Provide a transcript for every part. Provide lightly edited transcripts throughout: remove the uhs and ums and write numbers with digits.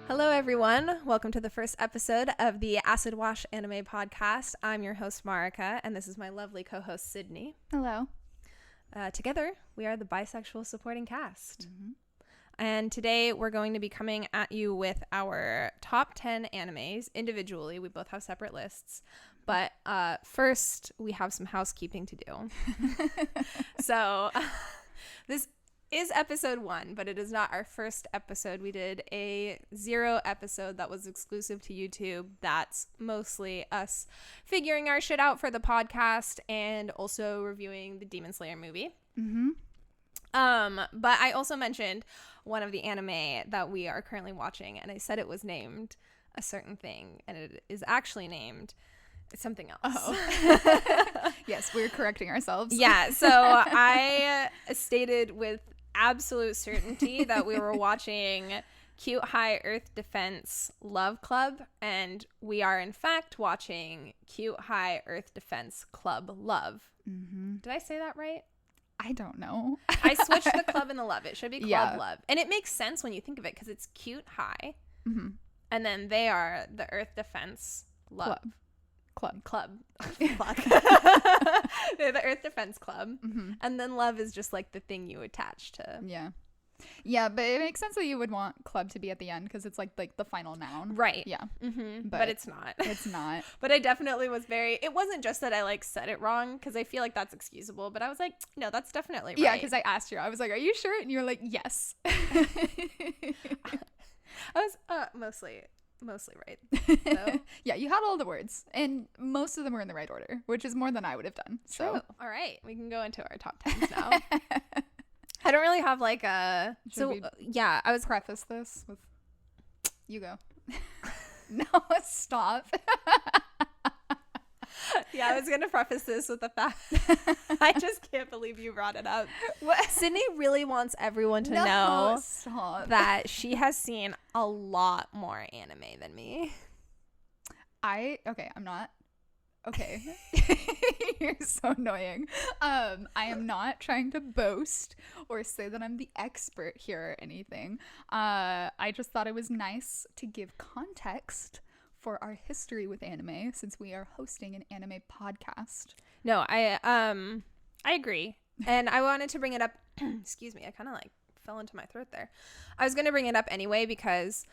Hello, everyone. Welcome to the first episode of the Acid Wash Anime Podcast. I'm your host, Marika, and this is my lovely co-host, Sydney. Hello. Together, we are the bisexual supporting cast. Mm-hmm. And today, we're going to be coming at you with our top 10 animes individually. We both have separate lists. But first, we have some housekeeping to do. So, this is episode 1, but it is not our first episode. We did a 0 episode that was exclusive to YouTube. That's mostly us figuring our shit out for the podcast and also reviewing the Demon Slayer movie. Mm-hmm. But I also mentioned one of the anime that we are currently watching, and I said it was named a certain thing, and it is actually named something else. Oh. Yes, we're correcting ourselves. Yeah, so I stated with absolute certainty that we were watching Cute High Earth Defense Love Club, and we are in fact watching Cute High Earth Defense Club Love. Mm-hmm. Did I say that right? I don't know. I switched the club and the love. It should be Club Yeah. Love. And it makes sense when you think of it because it's Cute High, Mm-hmm. and then they are the Earth Defense Love Club. Fuck. They're the Earth Defense Club. Mm-hmm. And then love is just like the thing you attach to. Yeah, but it makes sense that you would want club to be at the end because it's like the final noun. Right. Yeah. Mm-hmm. But it's not. It's not. But I definitely was it wasn't just that I like said it wrong because I feel like that's excusable, but I was like, no, that's definitely right. Yeah, because I asked you. I was like, are you sure? And you were like, yes. I was mostly right. So. Yeah, you had all the words and most of them were in the right order, which is more than I would have done. So True. All right, we can go into our top 10s now. I don't really have like a yeah, I was preface this with you go. No, stop. Yeah, I was gonna preface this with the fact I just can't believe you brought it up. What? Sydney really wants everyone to know stop. that she has seen a lot more anime than me. I'm not. Okay. You're so annoying. I am not trying to boast or say that I'm the expert here or anything. I just thought it was nice to give context for our history with anime since we are hosting an anime podcast. No, I agree. And I wanted to bring it up. Excuse me, I kind of like fell into my throat there. I was going to bring it up anyway because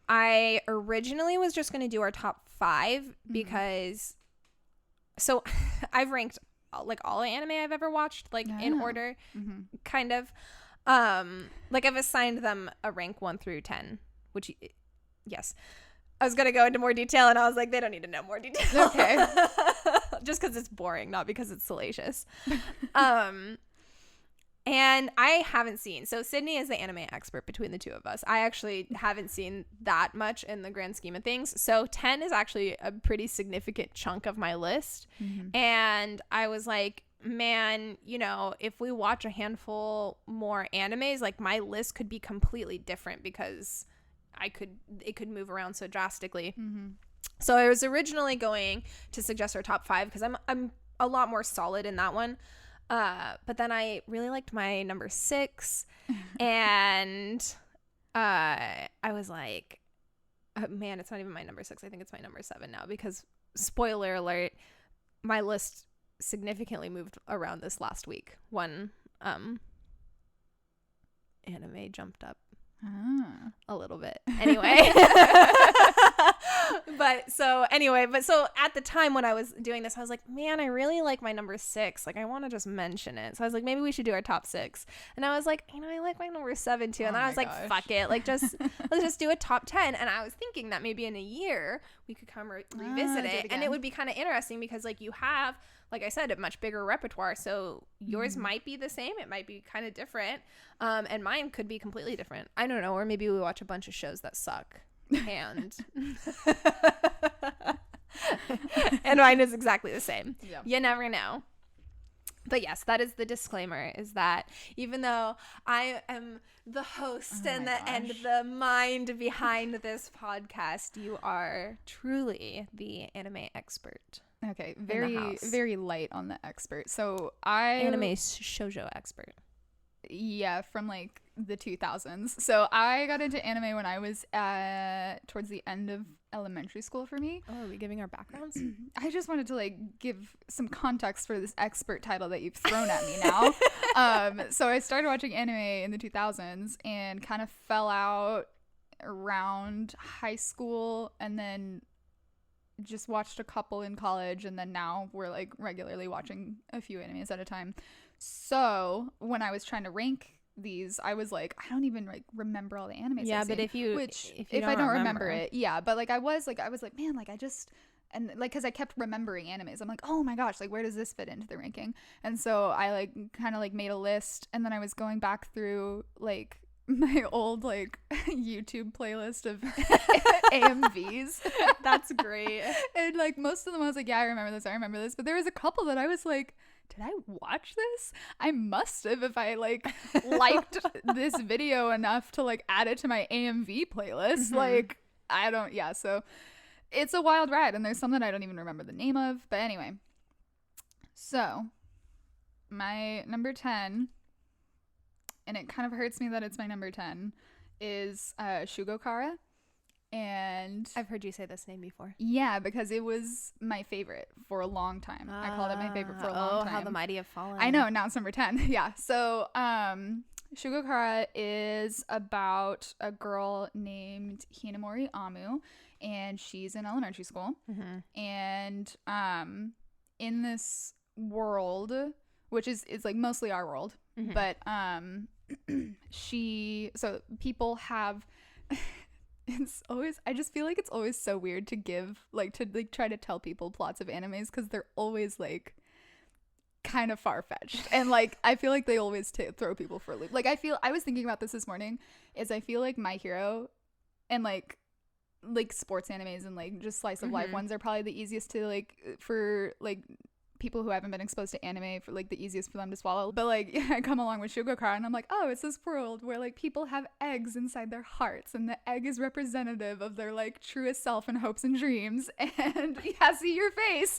I originally was just going to do our top 5 because so I've ranked like all the anime I've ever watched like in order, kind of. Like I've assigned them a rank 1 through 10, which yes. I was going to go into more detail and I was like, they don't need to know more detail. Okay. Just because it's boring, not because it's salacious. And I haven't seen. So Sydney is the anime expert between the two of us. I actually haven't seen that much in the grand scheme of things. So 10 is actually a pretty significant chunk of my list. Mm-hmm. And I was like, man, you know, if we watch a handful more animes, like my list could be completely different because it could move around so drastically. Mm-hmm. So I was originally going to suggest our top 5 because I'm a lot more solid in that one. But then I really liked my number 6 and I was like, man, it's not even my number 6. I think it's my number 7 now because spoiler alert, my list significantly moved around this last week. One anime jumped up a little bit anyway. But so at the time when I was doing this, I was like, man, I really like my number 6. Like I want to just mention it. So I was like, maybe we should do our top 6. And I was like, you know, I like my number 7 too. And then I was like, fuck it. Like let's just do a top 10. And I was thinking that maybe in a year we could come revisit it. And it would be kind of interesting because like you have, like I said, a much bigger repertoire. So yours might be the same. It might be kind of different. And mine could be completely different. I don't know. Or maybe we watch a bunch of shows that suck. And mine is exactly the same. Yeah. You never know. But yes, that is the disclaimer, is that even though I am the host and the mind behind this podcast, you are truly the anime expert. Okay, very light on the expert. So anime shoujo expert. Yeah, from like the 2000s. So I got into anime when I was towards the end of elementary school for me. Oh, are we giving our backgrounds? I just wanted to like give some context for this expert title that you've thrown at me now. So I started watching anime in the 2000s and kind of fell out around high school, and then just watched a couple in college, and then now we're like regularly watching a few animes at a time. So when I was trying to rank these, I was like, I don't even like remember all the animes. Yeah, but if I don't remember it, yeah, but like I was like, man, like I just, and like because I kept remembering animes, I'm like, oh my gosh, like where does this fit into the ranking? And so I like kind of like made a list, and then I was going back through like my old like YouTube playlist of AMVs. That's great. And like most of them I was like, yeah, I remember this, but there was a couple that I was like, did I watch this? I must have, if I like liked this video enough to like add it to my AMV playlist. Mm-hmm. Like I don't, yeah, so it's a wild ride, and there's some that I don't even remember the name of, but anyway. So my number 10, and it kind of hurts me that it's my number 10, is Shugokara. And I've heard you say this name before. Yeah, because it was my favorite for a long time. I called it my favorite for a long time. Oh, how the mighty have fallen. I know, now it's number 10. Yeah. So Shugokara is about a girl named Hinamori Amu, and she's in elementary school. Mm-hmm. And in this world, which is like mostly our world, mm-hmm. but so people have it's always, I just feel like it's always so weird to give like to like try to tell people plots of animes, because they're always like kind of far-fetched, and like I feel like they always throw people for a loop. Like I was thinking about this morning, is I feel like My Hero and like sports animes and like just slice of life mm-hmm. ones are probably the easiest to like for like people who haven't been exposed to anime, for like the easiest for them to swallow. But like I come along with Shugokara and I'm like, oh, it's this world where like people have eggs inside their hearts, and the egg is representative of their like truest self and hopes and dreams. And yeah, see your face.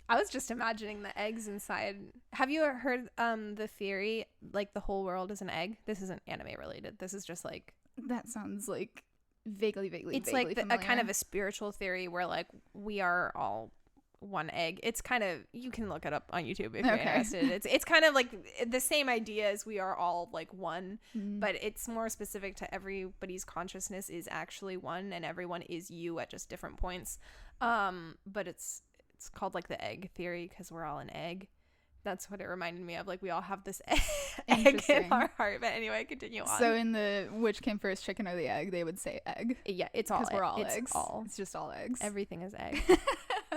I was just imagining the eggs inside. Have you ever heard the theory like the whole world is an egg? This isn't anime related. This is just like, that sounds like vaguely it's vaguely like a kind of a spiritual theory where like we are all one egg. It's kind of, you can look it up on YouTube if you're interested. It's kind of like the same idea as we are all like one, but it's more specific to everybody's consciousness is actually one, and everyone is you at just different points. But it's called like the egg theory because we're all an egg. That's what it reminded me of. Like we all have this egg in our heart. But anyway, continue on. So in the which came first, chicken or the egg, they would say egg. Yeah, it's all egg. We're all eggs. It's just all eggs. Everything is egg.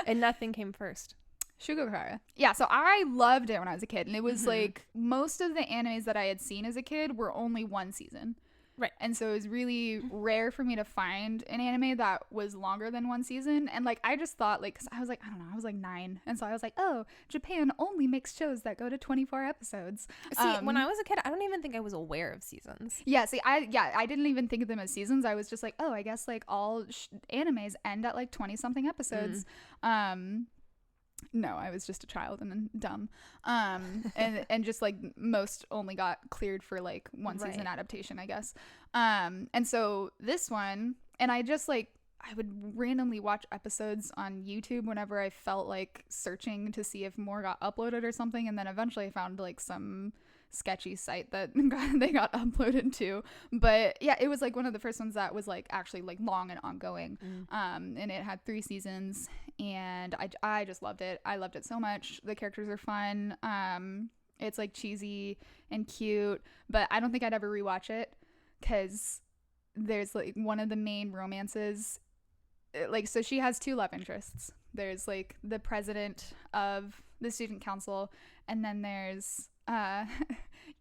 And nothing came first. Shugokara. Yeah, so I loved it when I was a kid. And it was like most of the animes that I had seen as a kid were only one season. Right. And so it was really rare for me to find an anime that was longer than one season. And like I just thought, like, because I was like, I don't know, I was like 9. And so I was like, oh, Japan only makes shows that go to 24 episodes. See, when I was a kid, I don't even think I was aware of seasons. Yeah, see, I didn't even think of them as seasons. I was just like, oh, I guess like all animes end at like 20 something episodes. No, I was just a child and dumb. And just like most only got cleared for like one season adaptation, I guess. And so this one, and I just like, I would randomly watch episodes on YouTube whenever I felt like searching to see if more got uploaded or something. And then eventually I found like some sketchy site that they got uploaded to. But yeah, it was like one of the first ones that was like actually like long and ongoing. And it had 3 seasons, and I just loved it. I loved it so much. The characters are fun. It's like cheesy and cute, but I don't think I'd ever rewatch it because there's like one of the main romances, like, so she has 2 love interests. There's like the president of the student council, and then there's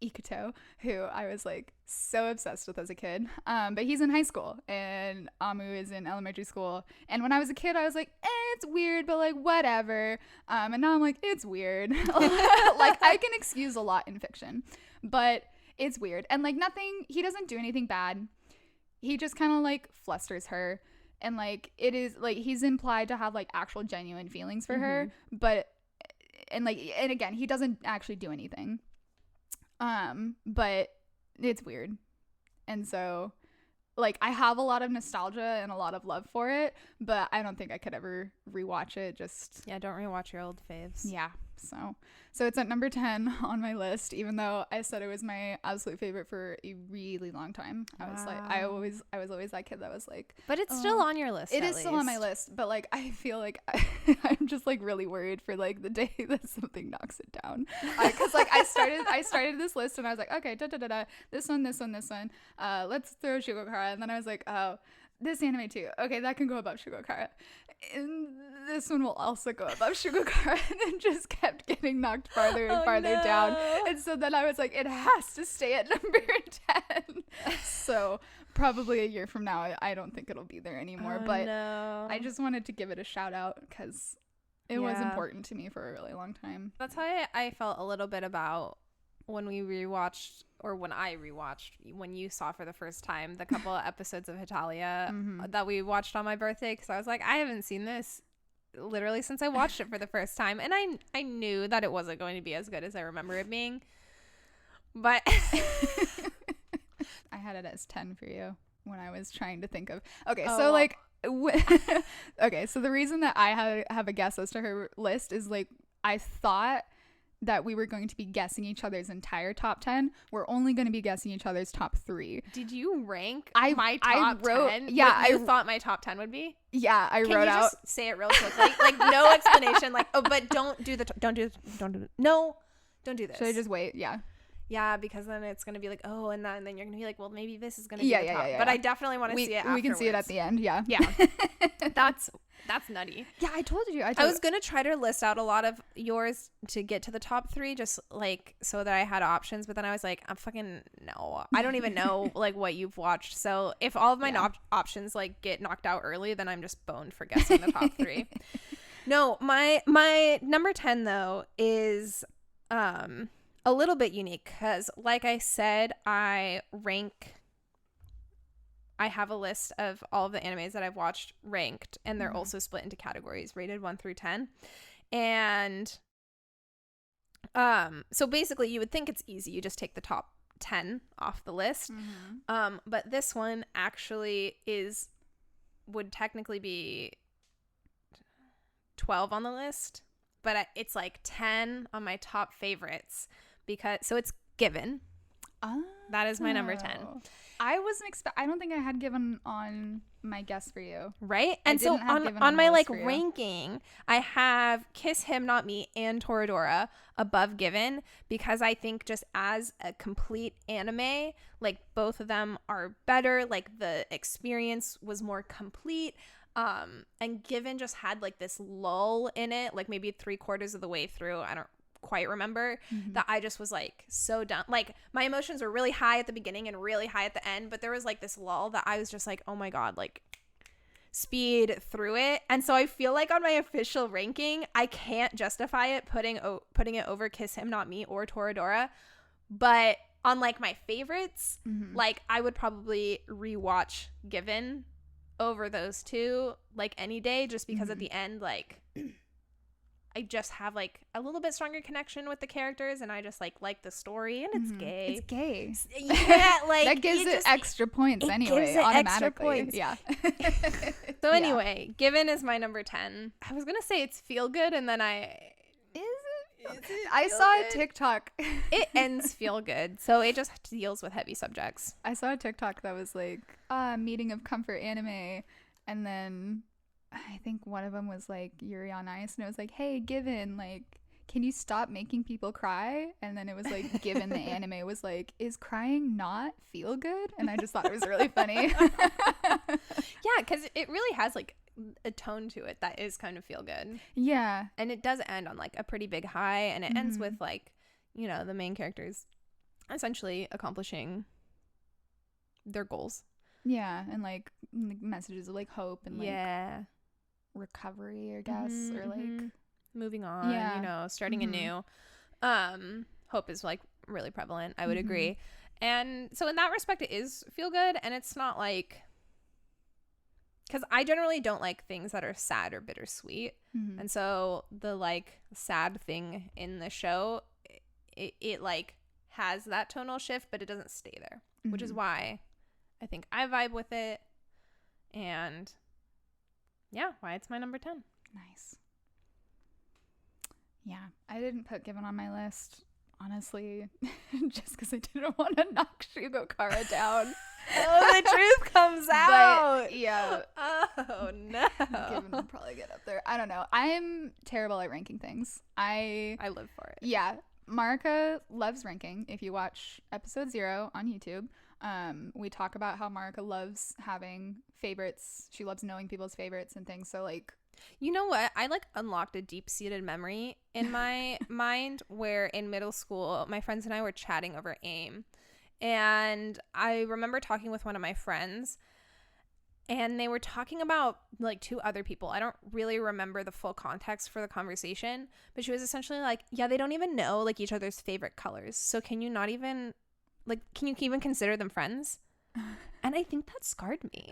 Ikuto, who I was like so obsessed with as a kid, but he's in high school and Amu is in elementary school. And when I was a kid I was like, it's weird, but like whatever. And now I'm like, it's weird. Like I can excuse a lot in fiction, but it's weird. And like nothing, he doesn't do anything bad, he just kind of like flusters her, and like it is like he's implied to have like actual genuine feelings for her, but and again, he doesn't actually do anything. But it's weird. And so like I have a lot of nostalgia and a lot of love for it, but I don't think I could ever rewatch it. Just Yeah, don't rewatch your old faves. yeah. So it's at number 10 on my list, even though I said it was my absolute favorite for a really long time. I was like, I was always that kid that was like, but it's still on your list. It is still on my list, but like I feel like I'm just like really worried for like the day that something knocks it down. Because like I started this list and I was like, okay, this one. Let's throw Shugokara, and then I was like, oh, this anime too. Okay, that can go above Shugokara. And this one will also go above Shugokara, and then just kept getting knocked farther and farther down. And so then I was like, it has to stay at number 10. So probably a year from now, I don't think it'll be there anymore. But I just wanted to give it a shout out because it was important to me for a really long time. That's how I felt a little bit about when we rewatched, or when I rewatched, when you saw for the first time the couple of episodes of Hitalia that we watched on my birthday, because I was like, I haven't seen this literally since I watched it for the first time, and I knew that it wasn't going to be as good as I remember it being, but I had it as 10 for you when I was trying to think of so like okay, so the reason that I have a guess as to her list is like I thought that we were going to be guessing each other's entire top 10. We're only going to be guessing each other's top 3. Did you rank my top 10? Yeah, I thought my top 10 would be. Yeah, I wrote out. Just say it real quickly, like no explanation. Like, oh, but don't do this. Should I just wait? Yeah. Yeah, because then it's gonna be like, oh, and then you're gonna be like, well, maybe this is gonna be the top. But I definitely want to see it afterwards. We can see it at the end. Yeah. Yeah. That's nutty. Yeah, I told you. I was gonna try to list out a lot of yours to get to the top 3, just like so that I had options. But then I was like, I'm fucking no. I don't even know like what you've watched. So if all of my options like get knocked out early, then I'm just boned for guessing the top 3. No, my number 10 though is a little bit unique because, like I said, I have a list of all of the animes that I've watched ranked, and they're also split into categories, rated 1 through 10. And so basically you would think it's easy. You just take the top 10 off the list. But this one actually would technically be 12 on the list, but it's like 10 on my top favorites. So it's Given. That is my number 10. I wasn't I don't think I had Given on my guess for you. Right? And so on my like ranking, I have Kiss Him Not Me and Toradora above Given, because I think just as a complete anime, like both of them are better. Like the experience was more complete. And Given just had like this lull in it, like maybe 3/4 of the way through. I don't quite remember that I just was like so done. Like my emotions were really high at the beginning and really high at the end, but there was like this lull that I was just like, oh my god, like speed through it. And so I feel like on my official ranking, I can't justify it putting it over Kiss Him Not Me or Toradora, but on like my favorites, like I would probably rewatch Given over those two like any day, just because at the end, like I just have like a little bit stronger connection with the characters, and I just like the story, and it's gay. It's gay. Yeah, like that gives it extra points anyway, automatically. Yeah. So anyway, Given is my number 10. I was gonna say it's feel good, and then I saw a TikTok. It ends feel good, so it just deals with heavy subjects. I saw a TikTok that was like meeting of comfort anime, and then I think one of them was like Yuri on Ice, and it was like, hey, Given, like, can you stop making people cry? And then it was like, Given the anime was like, is crying not feel good? And I just thought it was really funny. Yeah, because it really has like a tone to it that is kind of feel good. Yeah. And it does end on like a pretty big high, and it ends with like, you know, the main characters essentially accomplishing their goals. Yeah, and like messages of like hope and like recovery, I guess, or like moving on, you know, starting anew. Hope is like really prevalent, I would agree. And so in that respect, it is feel good, and it's not like, because I generally don't like things that are sad or bittersweet, and so the like sad thing in the show, it like has that tonal shift, but it doesn't stay there, which is why I think I vibe with it. And yeah, why it's my number 10. Nice. Yeah, I didn't put Given on my list, honestly, just because I didn't want to knock Shugokara down. Oh, the truth comes out. But, yeah. Oh, no. Given will probably get up there. I don't know. I'm terrible at ranking things. I live for it. Yeah. Marika loves ranking. If you watch episode 0 on YouTube, we talk about how Marika loves having favorites. She loves knowing people's favorites and things. So, like, you know what? I like unlocked a deep-seated memory in my mind where in middle school, my friends and I were chatting over AIM. And I remember talking with one of my friends, and they were talking about like 2 other people. I don't really remember the full context for the conversation, but she was essentially like, yeah, they don't even know like each other's favorite colors. So can you not even like, can you even consider them friends? And I think that scarred me.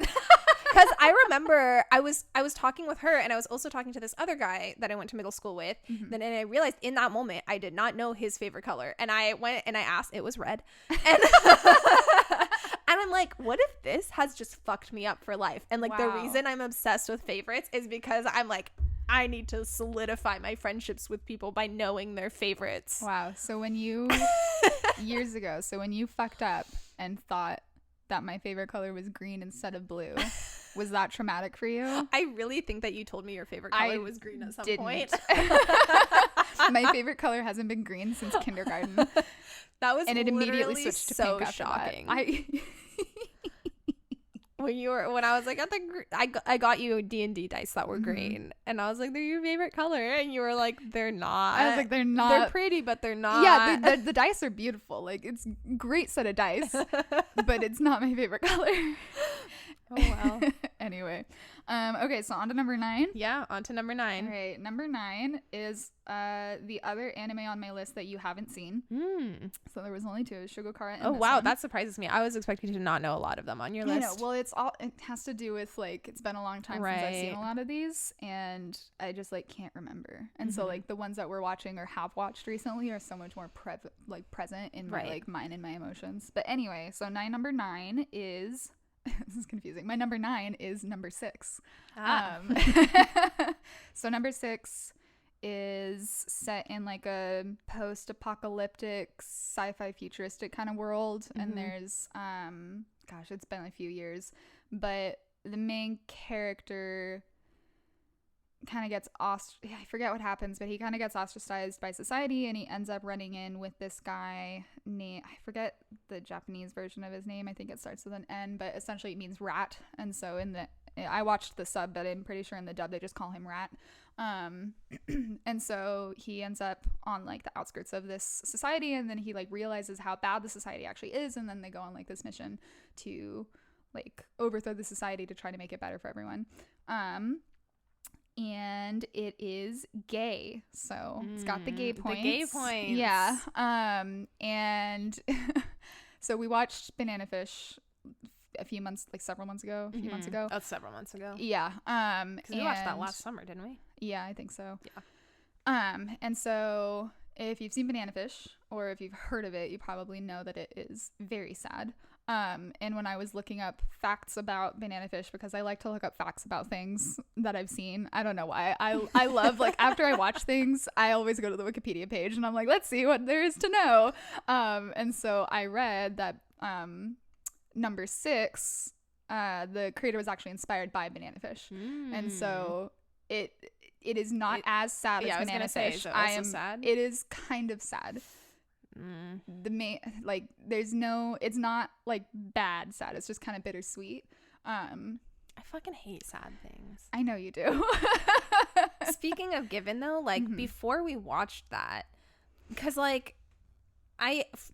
Because I remember I was talking with her, and I was also talking to this other guy that I went to middle school with. Then and I realized in that moment I did not know his favorite color, and I went and I asked. It was red, and and I'm like, what if this has just fucked me up for life? And like the reason I'm obsessed with favorites is because I'm like, I need to solidify my friendships with people by knowing their favorites. Wow. So when you years ago, so when you fucked up and thought that my favorite color was green instead of blue, was that traumatic for you? I really think that you told me your favorite color was green at some point. My favorite color hasn't been green since kindergarten. That was, and it immediately switched to so pink shocking. When when I was like at I got you D&D dice that were green, and I was like, they're your favorite color, and you were like, they're not. I was like, they're not. They're pretty, but they're not. Yeah, the dice are beautiful. Like, it's a great set of dice, but it's not my favorite color. Oh wow. Anyway, okay, so on to number 9. Yeah, on to number 9. All right, number 9 is the other anime on my list that you haven't seen. So there was only 2, Shugokara and oh this wow, one. That surprises me. I was expecting to not know a lot of them on your list. I know. Well, it has to do with like, it's been a long time since I've seen a lot of these, and I just like can't remember. And so like the ones that we're watching or have watched recently are so much more present in my like mind and my emotions. But anyway, so number 9 is this is confusing. My number 9 is number 6. So number 6 is set in like a post-apocalyptic sci-fi futuristic kind of world, and there's gosh, it's been a few years, but the main character kind of gets I forget what happens, but he kind of gets ostracized by society, and he ends up running in with this guy named, I forget the Japanese version of his name, I think it starts with an N, but essentially it means rat. And so I watched the sub, but I'm pretty sure in the dub they just call him Rat. And so he ends up on like the outskirts of this society, and then he like realizes how bad the society actually is, and then they go on like this mission to like overthrow the society to try to make it better for everyone. And it is gay, so it's got the gay points. The gay points. Yeah. And so we watched Banana Fish several months ago. Oh, several months ago. Yeah. Because we watched that last summer, didn't we? Yeah, I think so. Yeah. And so if you've seen Banana Fish, or if you've heard of it, you probably know that it is very sad. And when I was looking up facts about Banana Fish, because I like to look up facts about things that I've seen, I don't know why. I love, like, after I watch things, I always go to the Wikipedia page and I'm like, let's see what there is to know. And so I read that number 6, the creator was actually inspired by Banana Fish. And so it is not as sad as Banana Fish. Sad? It is kind of sad. The main, like, it's not like bad sad, it's just kind of bittersweet. I fucking hate sad things. I know you do. Speaking of Given, though, like, before we watched that, because like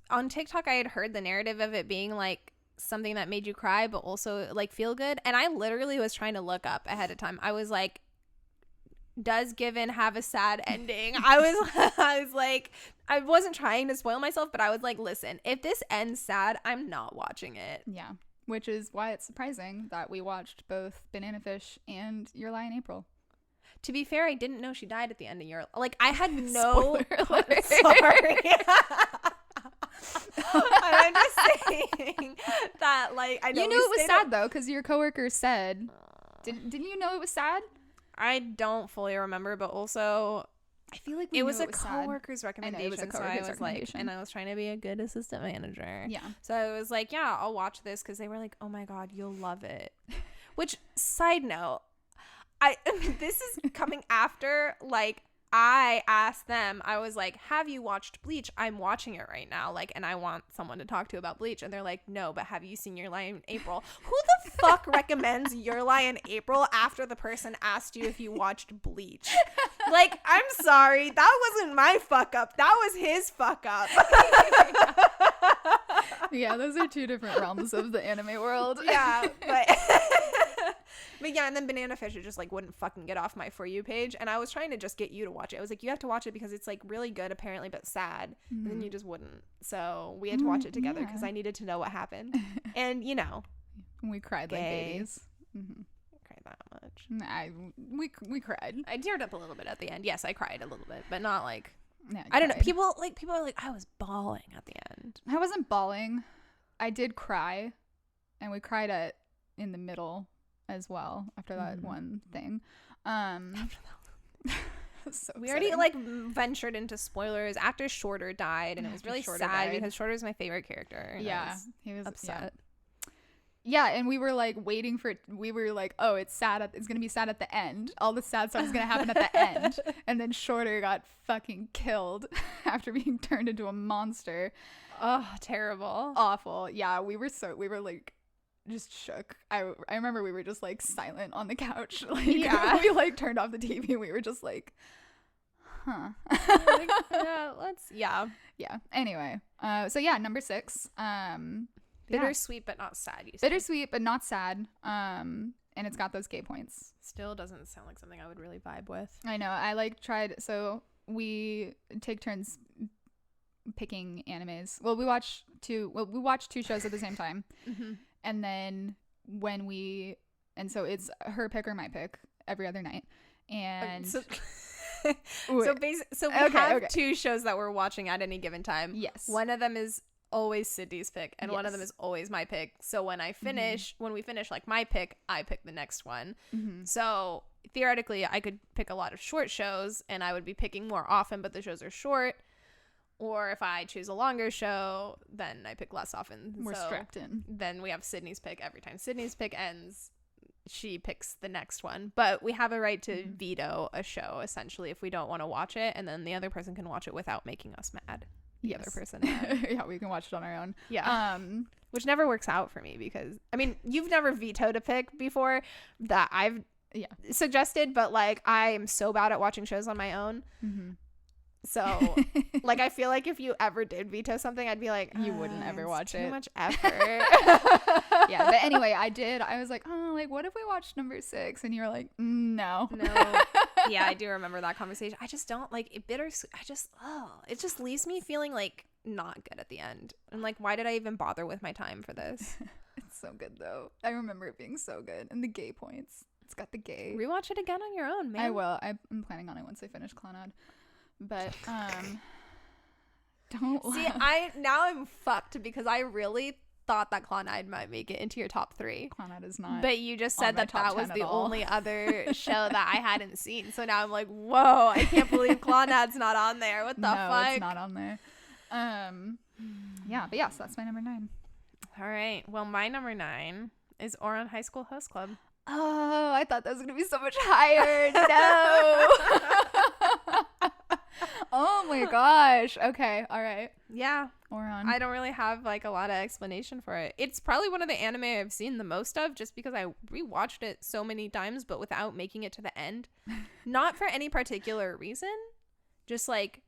on TikTok I had heard the narrative of it being like something that made you cry but also like feel good, and I literally was trying to look up ahead of time. I was like, does Given have a sad ending? I was like, I wasn't trying to spoil myself, but I was like, listen, if this ends sad, I'm not watching it. Yeah, which is why it's surprising that we watched both Banana Fish and Your Lie in April. To be fair, I didn't know she died at the end of Your, like, I had no Spoiler alert. Sorry. I'm just saying that, like, I know You knew it was sad though, because your coworker said. Didn't you know it was sad? I don't fully remember, but also I feel like it was a coworker's recommendation. I was like, and I was trying to be a good assistant manager. Yeah. So I was like, yeah, I'll watch this, because they were like, oh my god, you'll love it. Which, side note, this is coming after, like, I asked them, I was like, have you watched Bleach? I'm watching it right now, like, and I want someone to talk to about Bleach. And they're like, no, but have you seen Your Lie in April? Who the fuck recommends Your Lie in April after the person asked you if you watched Bleach? Like, I'm sorry, that wasn't my fuck up, that was his fuck up. Yeah, those are two different realms of the anime world. Yeah, but yeah, and then Banana Fish, it just, like, wouldn't fucking get off my For You page, and I was trying to just get you to watch it. I was like, you have to watch it because it's, like, really good apparently, but sad. And then you just wouldn't. So we had to watch it together because I needed to know what happened. And, you know, we cried like babies. Cried that much. We cried. I teared up a little bit at the end. Yes, I cried a little bit, but not like, Yeah, I don't know. People are like, I was bawling at the end. I wasn't bawling. I did cry, and we cried in the middle as well after that one thing. So we already, like, ventured into spoilers after Shorter died, and it was really sad because Shorter is my favorite character. Yeah, he was upset. Yeah, and we were like waiting for it. We were like, oh, it's sad. It's gonna be sad at the end. All the sad stuff is gonna happen at the end. And then Shorter got fucking killed after being turned into a monster. Oh, terrible. Awful. Yeah, we were like just shook. I remember we were just like silent on the couch. Like, yeah. We like turned off the TV. We were just like, huh. Like, yeah. Anyway, so yeah, number 6. Bittersweet but not sad. You said. Bittersweet but not sad. And it's got those gay points. Still doesn't sound like something I would really vibe with. I know. I like tried. So we take turns picking animes. Well, we watch 2 shows at the same time. And then so it's her pick or my pick every other night. And so we have 2 shows that we're watching at any given time. Yes. One of them is always Sydney's pick, and one of them is always my pick. So when we finish like my pick, I pick the next one. So theoretically I could pick a lot of short shows and I would be picking more often, but the shows are short. Or if I choose a longer show, then I pick less often. We're strapped in. Then we have Sydney's pick. Every time Sydney's pick ends, she picks the next one. But we have a right to veto a show, essentially, if we don't want to watch it. And then the other person can watch it without making us mad. The other person mad. Yeah, we can watch it on our own. Yeah. Which never works out for me because, I mean, you've never vetoed a pick before that I've suggested. But, like, I am so bad at watching shows on my own. So, like, I feel like if you ever did veto something, I'd be like, you wouldn't ever watch it. Too much effort. Yeah, but anyway, I was like, oh, like, what if we watched number 6? And you're like, no. Yeah, I do remember that conversation. I just don't like it. Bittersweet. It just leaves me feeling like not good at the end. And like, why did I even bother with my time for this? It's so good though. I remember it being so good, and the gay points. It's got the gay. Rewatch it again on your own, man. I will. I'm planning on it once I finish Clannad. But don't see. I'm fucked because I really thought that Clannad might make it into your top 3. Clannad is not. But you just said that was the only other show that I hadn't seen. So now I'm like, whoa! I can't believe Clannad's not on there. What the fuck? No, it's not on there. Yeah, but yes, that's my number 9. All right. Well, my number 9 is Oran High School Host Club. Oh, I thought that was gonna be so much higher. No. Oh my gosh. Okay. All right. Yeah. Oran. I don't really have like a lot of explanation for it. It's probably one of the anime I've seen the most of just because I rewatched it so many times, but without making it to the end. Not for any particular reason. Just like.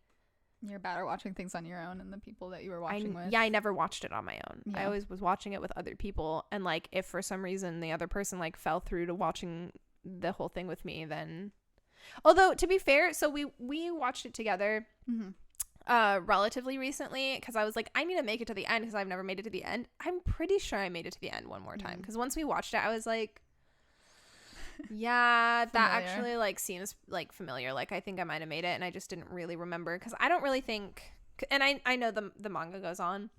You're bad at watching things on your own and the people that you were watching with. Yeah, I never watched it on my own. Yeah. I always was watching it with other people. And like if for some reason the other person like fell through to watching the whole thing with me, then. Although, to be fair, so we watched it together relatively recently because I was like, I need to make it to the end because I've never made it to the end. I'm pretty sure I made it to the end one more time because once we watched it, I was like, yeah, that actually like seems like familiar. Like I think I might have made it and I just didn't really remember because I don't really think And I know the manga goes on,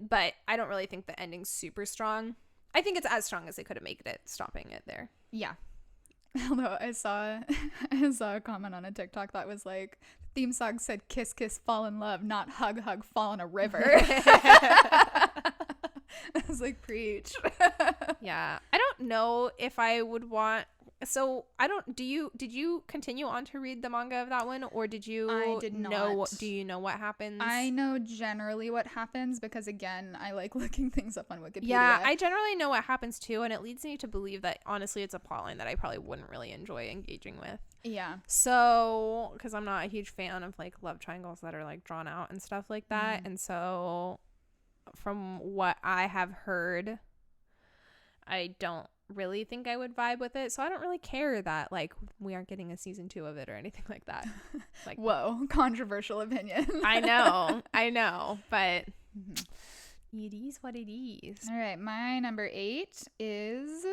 but I don't really think the ending's super strong. I think it's as strong as they could have made it, stopping it there. Yeah. Although I saw a comment on a TikTok that was like, theme song said kiss kiss fall in love, not hug hug fall in a river. I was like, preach. Yeah. I don't know if I would want, so I don't, did you continue on to read the manga of that one, or did you I did not. do you know what happens? I know generally what happens because, again, I like looking things up on Wikipedia. Yeah, I generally know what happens too, and it leads me to believe that honestly it's a plotline that I probably wouldn't really enjoy engaging with. Yeah. So, because I'm not a huge fan of like love triangles that are like drawn out and stuff like that, and so from what I have heard, I don't really think I would vibe with it. So I don't really care that like we aren't getting a season 2 of it or anything like that. Like, whoa, controversial opinion. I know, but it is what it is. All right, my number 8 is,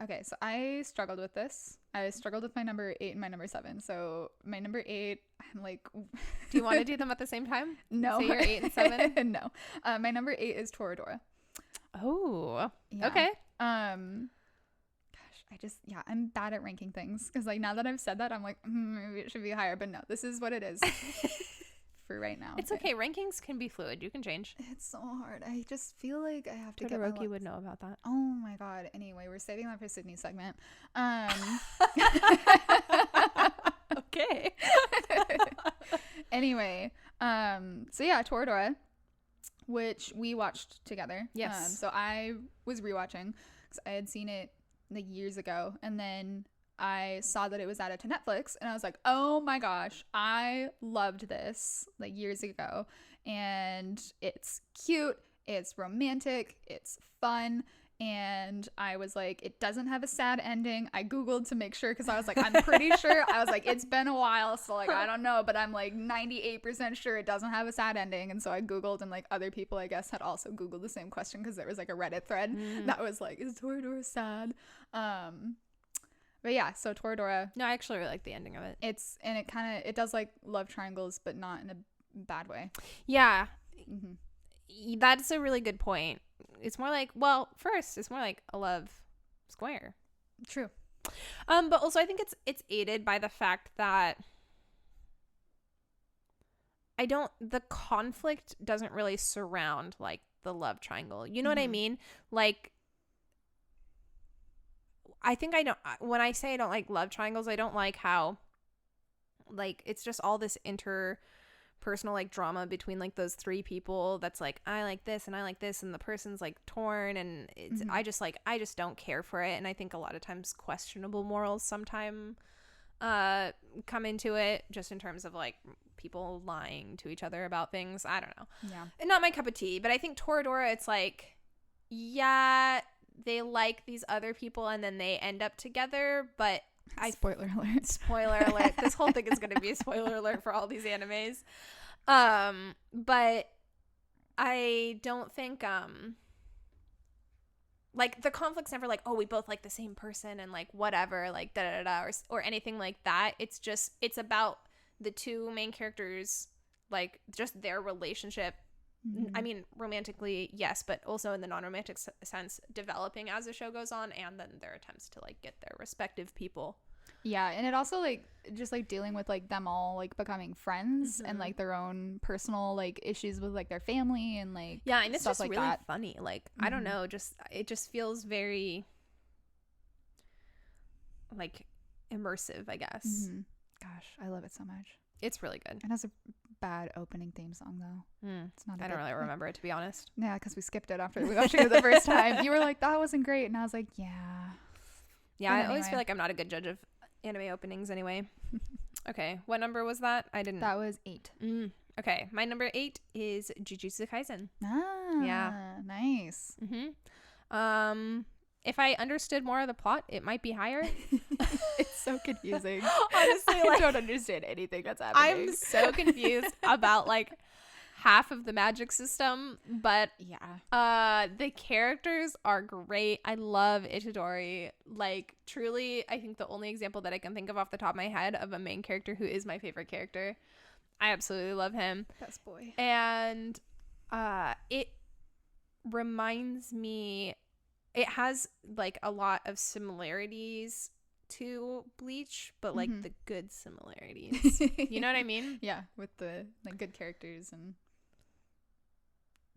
okay, so I struggled with this. I struggled with my number 8 and my number 7. So my number 8, I'm like, do you want to do them at the same time? No. Say your 8 and 7? No. My number 8 is Toradora. Oh, yeah. Okay. Gosh, I'm bad at ranking things because like now that I've said that, I'm like, maybe it should be higher, but no, this is what it is for right now. It's okay. Rankings can be fluid. You can change. It's so hard. I just feel like I have to Todoroki would know about that. Oh my god. Anyway, we're saving that for Sydney's segment. Okay. Anyway, so yeah, Toradora, which we watched together. Yes. So I was rewatching because I had seen it like years ago, and then I saw that it was added to Netflix, and I was like, oh my gosh, I loved this like years ago. And it's cute, it's romantic, it's fun. And I was like, it doesn't have a sad ending. I Googled to make sure because I was like, I'm pretty sure. I was like, it's been a while, so like, I don't know. But I'm like 98% sure it doesn't have a sad ending. And so I Googled, and like other people, I guess, had also Googled the same question because there was like a Reddit thread that was like, is Toradora sad? But yeah, so Toradora. No, I actually really like the ending of it. It does like love triangles, but not in a bad way. Yeah. That's a really good point. It's more like, well, first, it's more like a love square. True. But also I think it's aided by the fact that the conflict doesn't really surround like the love triangle. You know what I mean? Like, I think when I say I don't like love triangles, I don't like how like it's just all this interpersonal like drama between like those three people that's like, I like this and I like this, and the person's like torn, and it's I just don't care for it. And I think a lot of times questionable morals sometimes come into it, just in terms of like people lying to each other about things. I don't know. Yeah. And not my cup of tea, but I think Toradora, it's like, yeah, they like these other people and then they end up together, but Spoiler alert. Spoiler alert. This whole thing is going to be a spoiler alert for all these animes. But I don't think like the conflict's never like, oh, we both like the same person and like whatever, like da da da, or anything like that. It's about the two main characters, like just their relationship. I mean, romantically, yes, but also in the non-romantic sense, developing as the show goes on, and then their attempts to like get their respective people. Yeah, and it also like just like dealing with like them all like becoming friends and like their own personal like issues with like their family and like and it's stuff just like really that. funny. Like I don't know, it just feels very like immersive, I guess. Gosh, I love it so much. It's really good. It has a bad opening theme song though. It's not. I don't really remember it, to be honest. Yeah, because we skipped it after we watched it the first time. You were like, that wasn't great, and I was like, yeah. Yeah, I always feel like I'm not a good judge of anime openings anyway. Okay, what number was that? I didn't. That was 8. Okay, my number 8 is Jujutsu Kaisen. Ah, yeah, nice. If I understood more of the plot, it might be higher. It's so confusing. Honestly, I don't understand anything that's happening. I'm so confused about like half of the magic system, but the characters are great. I love Itadori. Like, truly, I think the only example that I can think of off the top of my head of a main character who is my favorite character. I absolutely love him. Best boy. And it reminds me, it has like a lot of similarities to Bleach, but like the good similarities. You know what I mean? Yeah, with the like good characters, and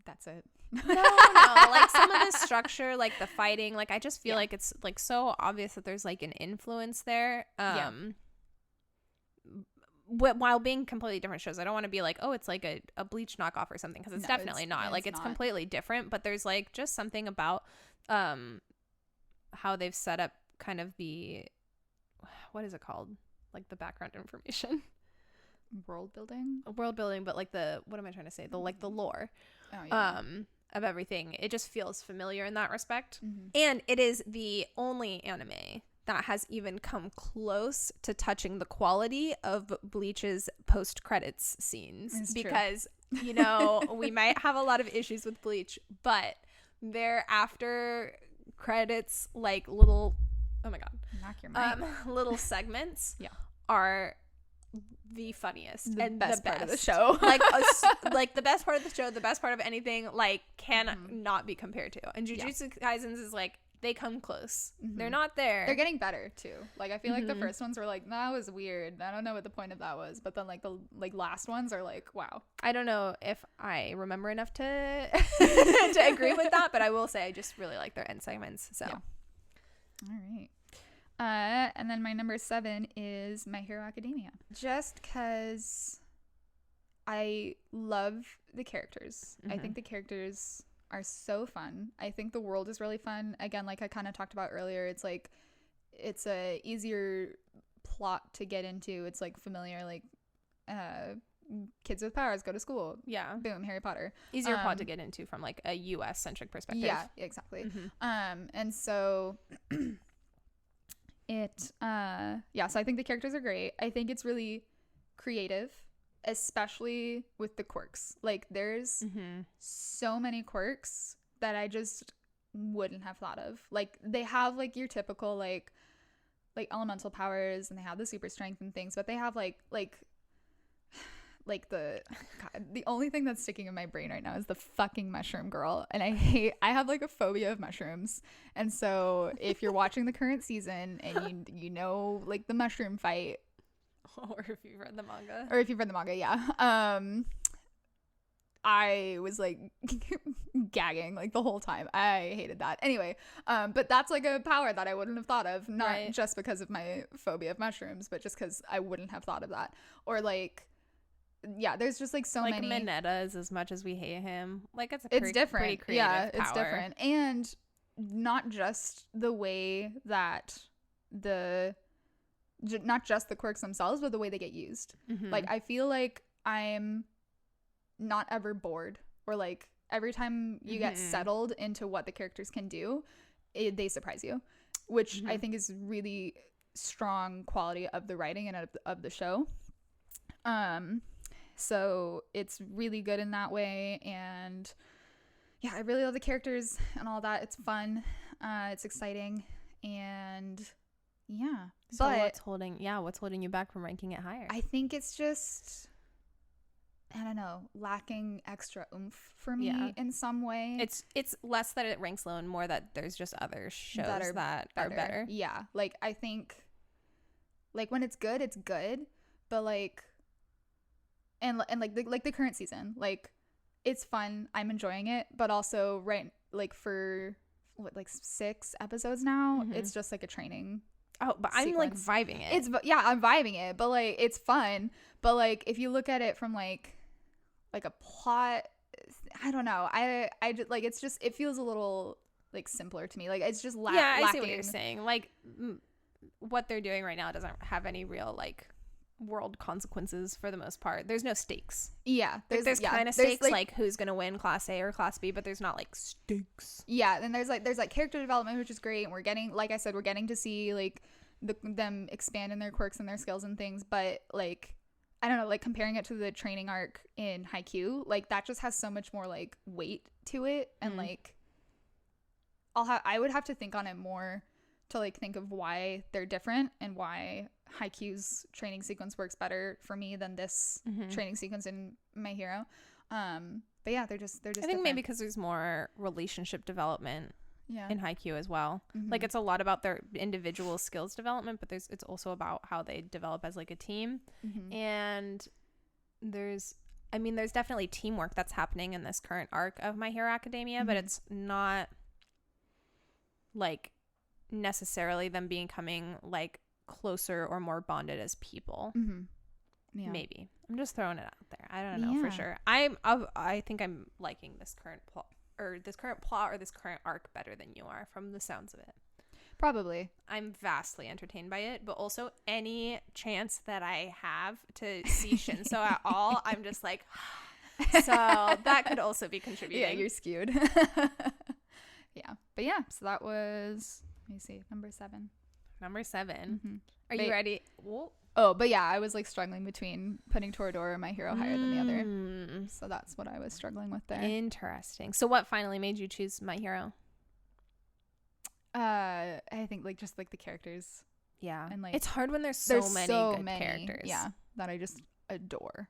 that's it. No, like some of the structure, like the fighting, like I just feel like it's like so obvious that there's like an influence there. While being completely different shows, I don't want to be like, oh, it's like a Bleach knockoff or something, because it's definitely not. Like it's completely different, but there's like just something about how they've set up kind of the, what is it called, like the background information, world building, but like the, what am I trying to say, the like the lore of everything. It just feels familiar in that respect. And it is the only anime that has even come close to touching the quality of Bleach's post-credits scenes. It's because true. You know, we might have a lot of issues with Bleach, but their after credits, like little, oh my god, knock your mic. Little segments are the funniest and best the best part of the show. like the best part of the show, the best part of anything, like can not be compared to. And Jujutsu Kaisen's is like, they come close. They're not there. They're getting better too. Like I feel like the first ones were like, that was weird, I don't know what the point of that was, but then like the last ones are like, wow. I don't know if I remember enough to to agree with that, but I will say I just really like their end segments. So all right. And then my number 7 is My Hero Academia. Just because I love the characters. I think the characters are so fun. I think the world is really fun. Again, like I kind of talked about earlier, it's like, it's a easier plot to get into. It's like familiar, like kids with powers go to school. Yeah. Boom, Harry Potter. Easier plot to get into from like a US centric perspective. Yeah, exactly. And so so I think the characters are great. I think it's really creative, especially with the quirks. Like there's so many quirks that I just wouldn't have thought of. Like they have like your typical like elemental powers, and they have the super strength and things, but they have like the only thing that's sticking in my brain right now is the fucking mushroom girl. And I have like a phobia of mushrooms. And so if you're watching the current season and you know like the mushroom fight, or if you've read the manga, I was like gagging like the whole time. I hated that. Anyway, but that's like a power that I wouldn't have thought of, not just because of my phobia of mushrooms, but just because I wouldn't have thought of that. Or like, yeah, there's just like so many. Like Mineta is, as much as we hate him, like it's different. Pretty creative power. It's different. And not just the way that not just the quirks themselves, but the way they get used. Like I feel like I'm not ever bored, or like every time you get settled into what the characters can do, they surprise you, which I think is really strong quality of the writing and of the show. So it's really good in that way. And yeah, I really love the characters and all that. It's fun. It's exciting. And yeah. So what's holding you back from ranking it higher? I think it's just, I don't know, lacking extra oomph for me in some way. It's less that it ranks low and more that there's just other shows that are better. Yeah. Like I think like when it's good, but like and like the current season, like it's fun, I'm enjoying it, but also for what, like 6 episodes now, it's just like a training. Oh, but I'm like vibing it. I'm vibing it, but like it's fun. But like if you look at it from like a plot, I don't know. I just like, it's just, it feels a little like simpler to me. Like it's just lacking. I see what you're saying. Like what they're doing right now doesn't have any real like world consequences for the most part. There's no stakes. Yeah, there's kind of stakes, like who's gonna win class A or class B, but there's not like stakes. Yeah, and there's like character development, which is great, and we're getting, like I said, we're getting to see like them expand in their quirks and their skills and things. But like, I don't know, like comparing it to the training arc in Haikyuu, like that just has so much more like weight to it, and like I would have to think on it more to like think of why they're different and why Haikyuu's training sequence works better for me than this training sequence in My Hero. But yeah, they're just I think different. Maybe because there's more relationship development in Haikyuu as well. Like it's a lot about their individual skills development, but it's also about how they develop as like a team. And there's definitely teamwork that's happening in this current arc of My Hero Academia, but it's not like necessarily them becoming like closer or more bonded as people. Maybe I'm just throwing it out there. I don't know for sure. I think I'm liking this current plot or this current arc better than you are from the sounds of it. Probably. I'm vastly entertained by it, but also any chance that I have to see Shinso at all, I'm just like so that could also be contributing. Yeah, you're skewed. But yeah, so that was, let me see, number 7. Are you ready? Whoa. Oh, but yeah, I was like struggling between putting Toradora and My Hero higher than the other. So that's what I was struggling with there. Interesting. So what finally made you choose My Hero? I think like just like the characters. Yeah. And like it's hard when there's so many good characters. Yeah. That I just adore.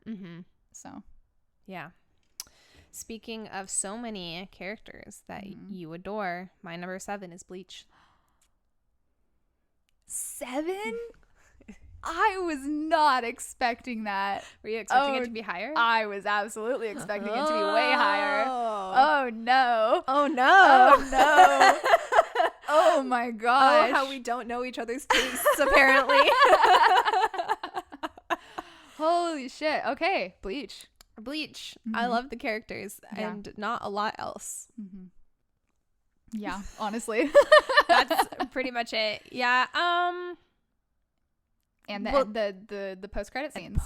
So. Yeah. Speaking of so many characters that you adore, my number 7 is Bleach. 7? I was not expecting that. Were you expecting it to be higher? I was absolutely expecting it to be way higher. Oh no. Oh no. Oh no. Oh my gosh. Oh, how we don't know each other's tastes, apparently. Holy shit. Okay. Bleach. I love the characters and not a lot else. Yeah, honestly. That's pretty much it. Yeah. And the post-credit scenes.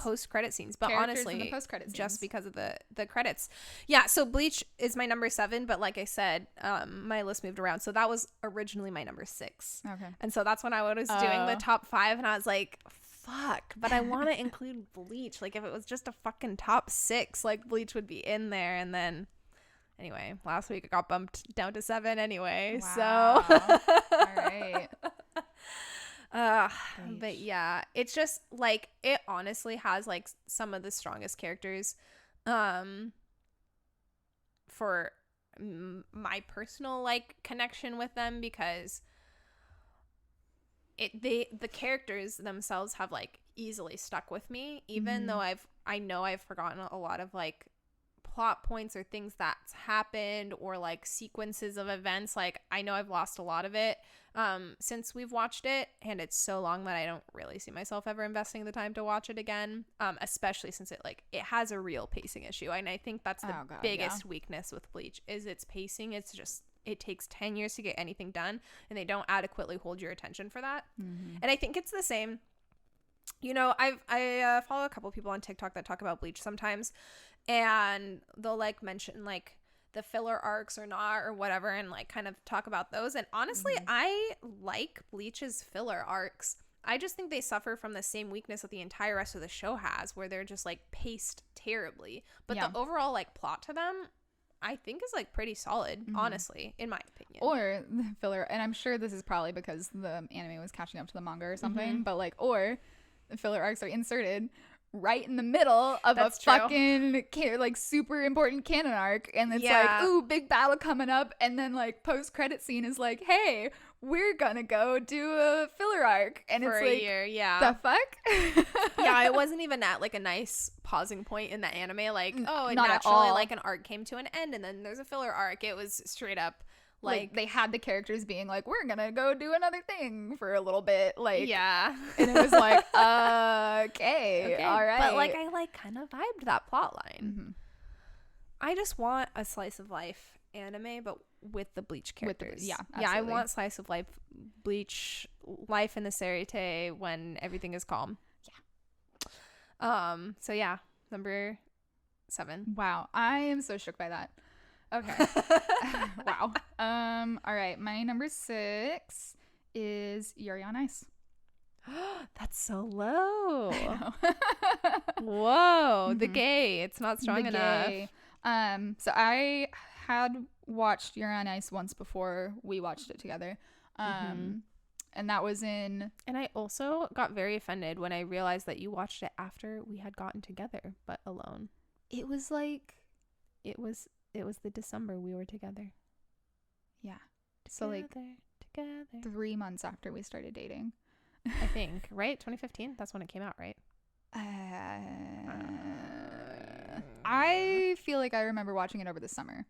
But characters honestly, in the post-credit scenes. Just because of the credits. Yeah, so Bleach is my number 7, but like I said, my list moved around. So that was originally my number 6. Okay. And so that's when I was doing the top 5 and I was like, fuck, but I want to include Bleach. Like if it was just a fucking top 6, like Bleach would be in there. And then anyway, last week it got bumped down to 7 anyway. Wow. So all right. But yeah, it's just like it honestly has like some of the strongest characters for my personal like connection with them, because the characters themselves have like easily stuck with me, even though I know I've forgotten a lot of like plot points or things that's happened or like sequences of events. Like I know I've lost a lot of it since we've watched it, and it's so long that I don't really see myself ever investing the time to watch it again, especially since it has a real pacing issue, and I think that's the biggest weakness with Bleach is its pacing. It's just it takes 10 years to get anything done, and they don't adequately hold your attention for that. And I think it's the same, you know, I follow a couple people on TikTok that talk about Bleach sometimes, and they'll like mention like the filler arcs or not or whatever, and like kind of talk about those. And honestly, I like Bleach's filler arcs. I just think they suffer from the same weakness that the entire rest of the show has, where they're just like paced terribly. But the overall like plot to them, I think, is like pretty solid, honestly, in my opinion. Or the filler, and I'm sure this is probably because the anime was catching up to the manga or something, but like, or the filler arcs are inserted right in the middle of fucking like super important canon arc, and it's like, ooh, big battle coming up, and then like post credit scene is like, hey, we're gonna go do a filler arc, and for it's a like, year, the fuck. Yeah, it wasn't even at like a nice pausing point in the anime, like not naturally like an arc came to an end and then there's a filler arc. It was straight up like they had the characters being like, we're gonna go do another thing for a little bit, like, yeah, and it was like, okay, all right, but like I like kind of vibed that plot line. I just want a slice of life anime, but with the Bleach characters. Yeah, I want slice of life Bleach life in the Serite when everything is calm. So yeah, number 7. Wow, I am so shook by that. Okay. Wow. All right, my number 6 is Yuri on Ice. That's so low. Whoa, the gay, it's not strong enough. So I had watched Yuri on Ice once before we watched it together. And that was in... And I also got very offended when I realized that you watched it after we had gotten together, but alone. It was like... It was the December we were together. Yeah. Together, So like together. 3 months after we started dating. I think, right? 2015? That's when it came out, right? I feel like I remember watching it over the summer.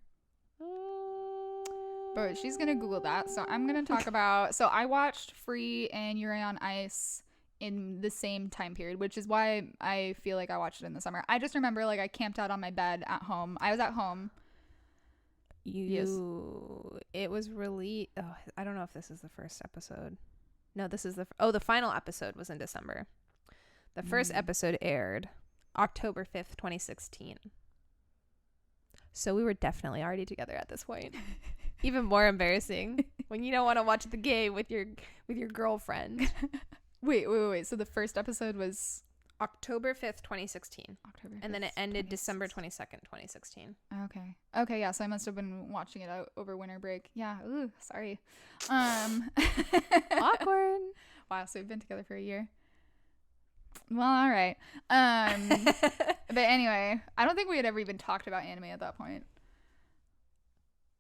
But she's going to Google that. So I'm going to talk about... So I watched Free and Yuri on Ice in the same time period, which is why I feel like I watched it in the summer. I just remember like I camped out on my bed at home. I was at home. It was really... Oh, I don't know if this is the first episode. No, this is the final episode was in December. The first episode aired October 5th, 2016. So we were definitely already together at this point. Even more embarrassing when you don't want to watch the gay with your girlfriend. Wait. So the first episode was October 5th, 2016. October 5th, and then it ended December 22nd, 2016. Okay, yeah, so I must have been watching it out over winter break. Yeah, ooh, sorry. Awkward. Wow, so we've been together for a year. Well, all right. But anyway, I don't think we had ever even talked about anime at that point.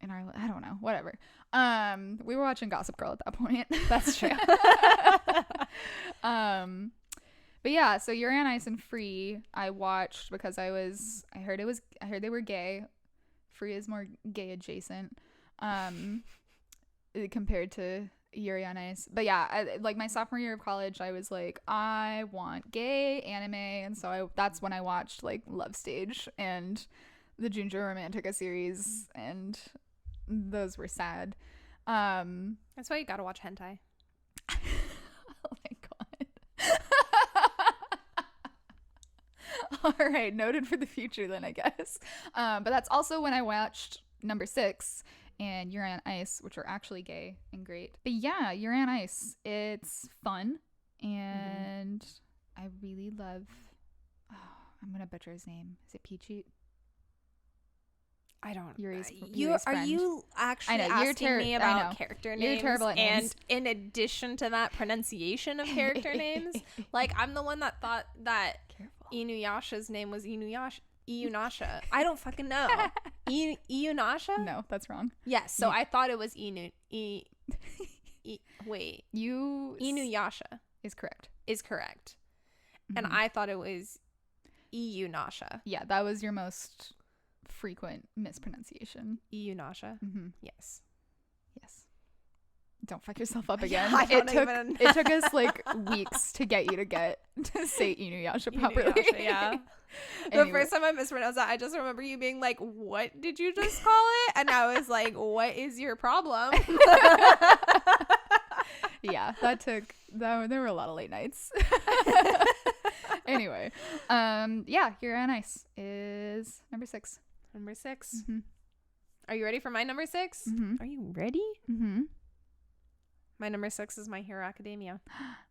I don't know, whatever. We were watching Gossip Girl at that point. That's true. But yeah, so Yuri on Ice and Free I watched because I heard they were gay. Free is more gay adjacent compared to Yuri on Ice. But yeah, like my sophomore year of college, I was like, I want gay anime, and so that's when I watched like Love Stage and the Junjo Romantica series, and those were sad. That's why you gotta watch hentai. Oh my god. All right, noted for the future then, I guess. But that's also when I watched Number 6 and Yuri on Ice, which are actually gay and great. But yeah, Yuri on Ice, it's fun, and I really love... Oh, I'm gonna butcher his name. Is it Peachy? I don't. Yuri's are friend. you actually asking me about character names? You're terrible at names. And in addition to that, pronunciation of character names, like I'm the one that thought that Inuyasha's name was Iyunasha. I don't fucking know. Iyunasha? No, that's wrong. Yes, so I thought it was wait. Inuyasha is correct. And I thought it was Iyunasha. Yeah, that was your most frequent mispronunciation. Iyunasha. Yes. Don't fuck yourself up again. Yeah, it took us like weeks to get you to say Inuyasha properly. Inuyasha, yeah. Anyway. The first time I mispronounced that, I just remember you being like, what did you just call it? And I was like, what is your problem? Yeah, there were a lot of late nights. Anyway, yeah, Yuri on Ice is number 6. Number 6. Are you ready for my number 6? Are you ready? My number 6 is My Hero Academia.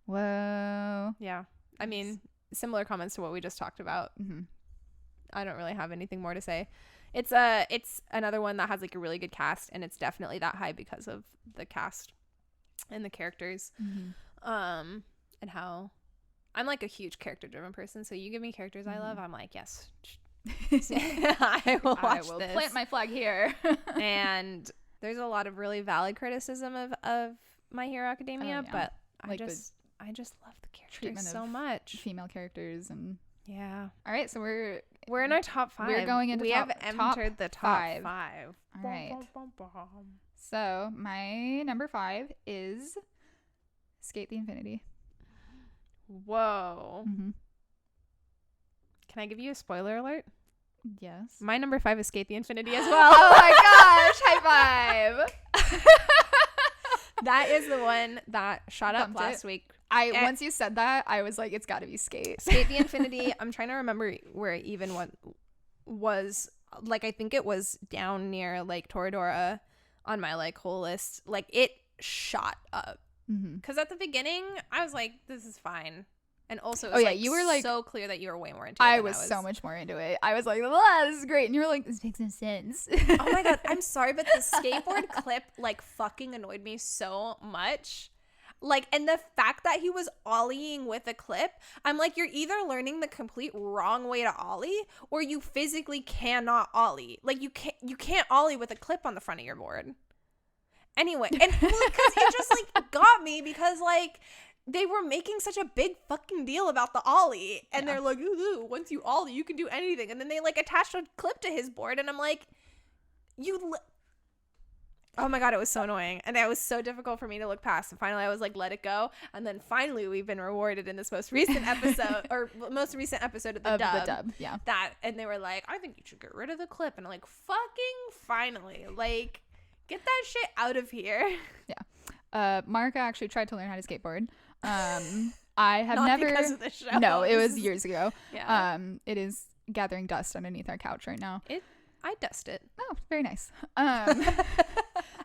Whoa. Yeah. I mean, similar comments to what we just talked about. I don't really have anything more to say. It's another one that has like a really good cast, and it's definitely that high because of the cast and the characters. And how I'm like a huge character driven person, so you give me characters I love, I'm like, yes. I will this. Plant my flag here. And there's a lot of really valid criticism of My Hero Academia, but like I just love the characters so much. Female characters and yeah. All right, so we're in our top 5. We're going into have entered the top 5. All right. So my number 5 is Skate the Infinity. Whoa. Can I give you a spoiler alert? Yes. My number 5 is Skate the Infinity as well. Oh my gosh! High five. That is the one that shot up last week. Once you said that, I was like, it's got to be Skate. Skate the Infinity. I'm trying to remember where it even was. Like, I think it was down near like Toradora on my like whole list. Like, it shot up. Because at the beginning, I was like, this is fine. And also, it was you were like so clear that you were way more into it. I was so much more into it. I was like, this is great. And you were like, this makes no sense. Oh my God. I'm sorry, but the skateboard clip like fucking annoyed me so much. Like, and the fact that he was ollieing with a clip, I'm like, you're either learning the complete wrong way to ollie, or you physically cannot ollie. Like, you can't ollie with a clip on the front of your board. Anyway, and because it just like got me, because like they were making such a big fucking deal about the ollie, and they're like, ooh, once you ollie, you can do anything. And then they like attached a clip to his board, and I'm like, oh my God, it was so annoying. And it was so difficult for me to look past. And finally I was like, let it go. And then finally we've been rewarded in this most recent episode or most recent episode of the dub. Yeah. And they were like, I think you should get rid of the clip. And I'm like, fucking finally. Like, get that shit out of here. Yeah. Marika actually tried to learn how to skateboard. I have Not never because of the show. No, it was years ago. Yeah. It is gathering dust underneath our couch right now. I dust it. Oh, very nice.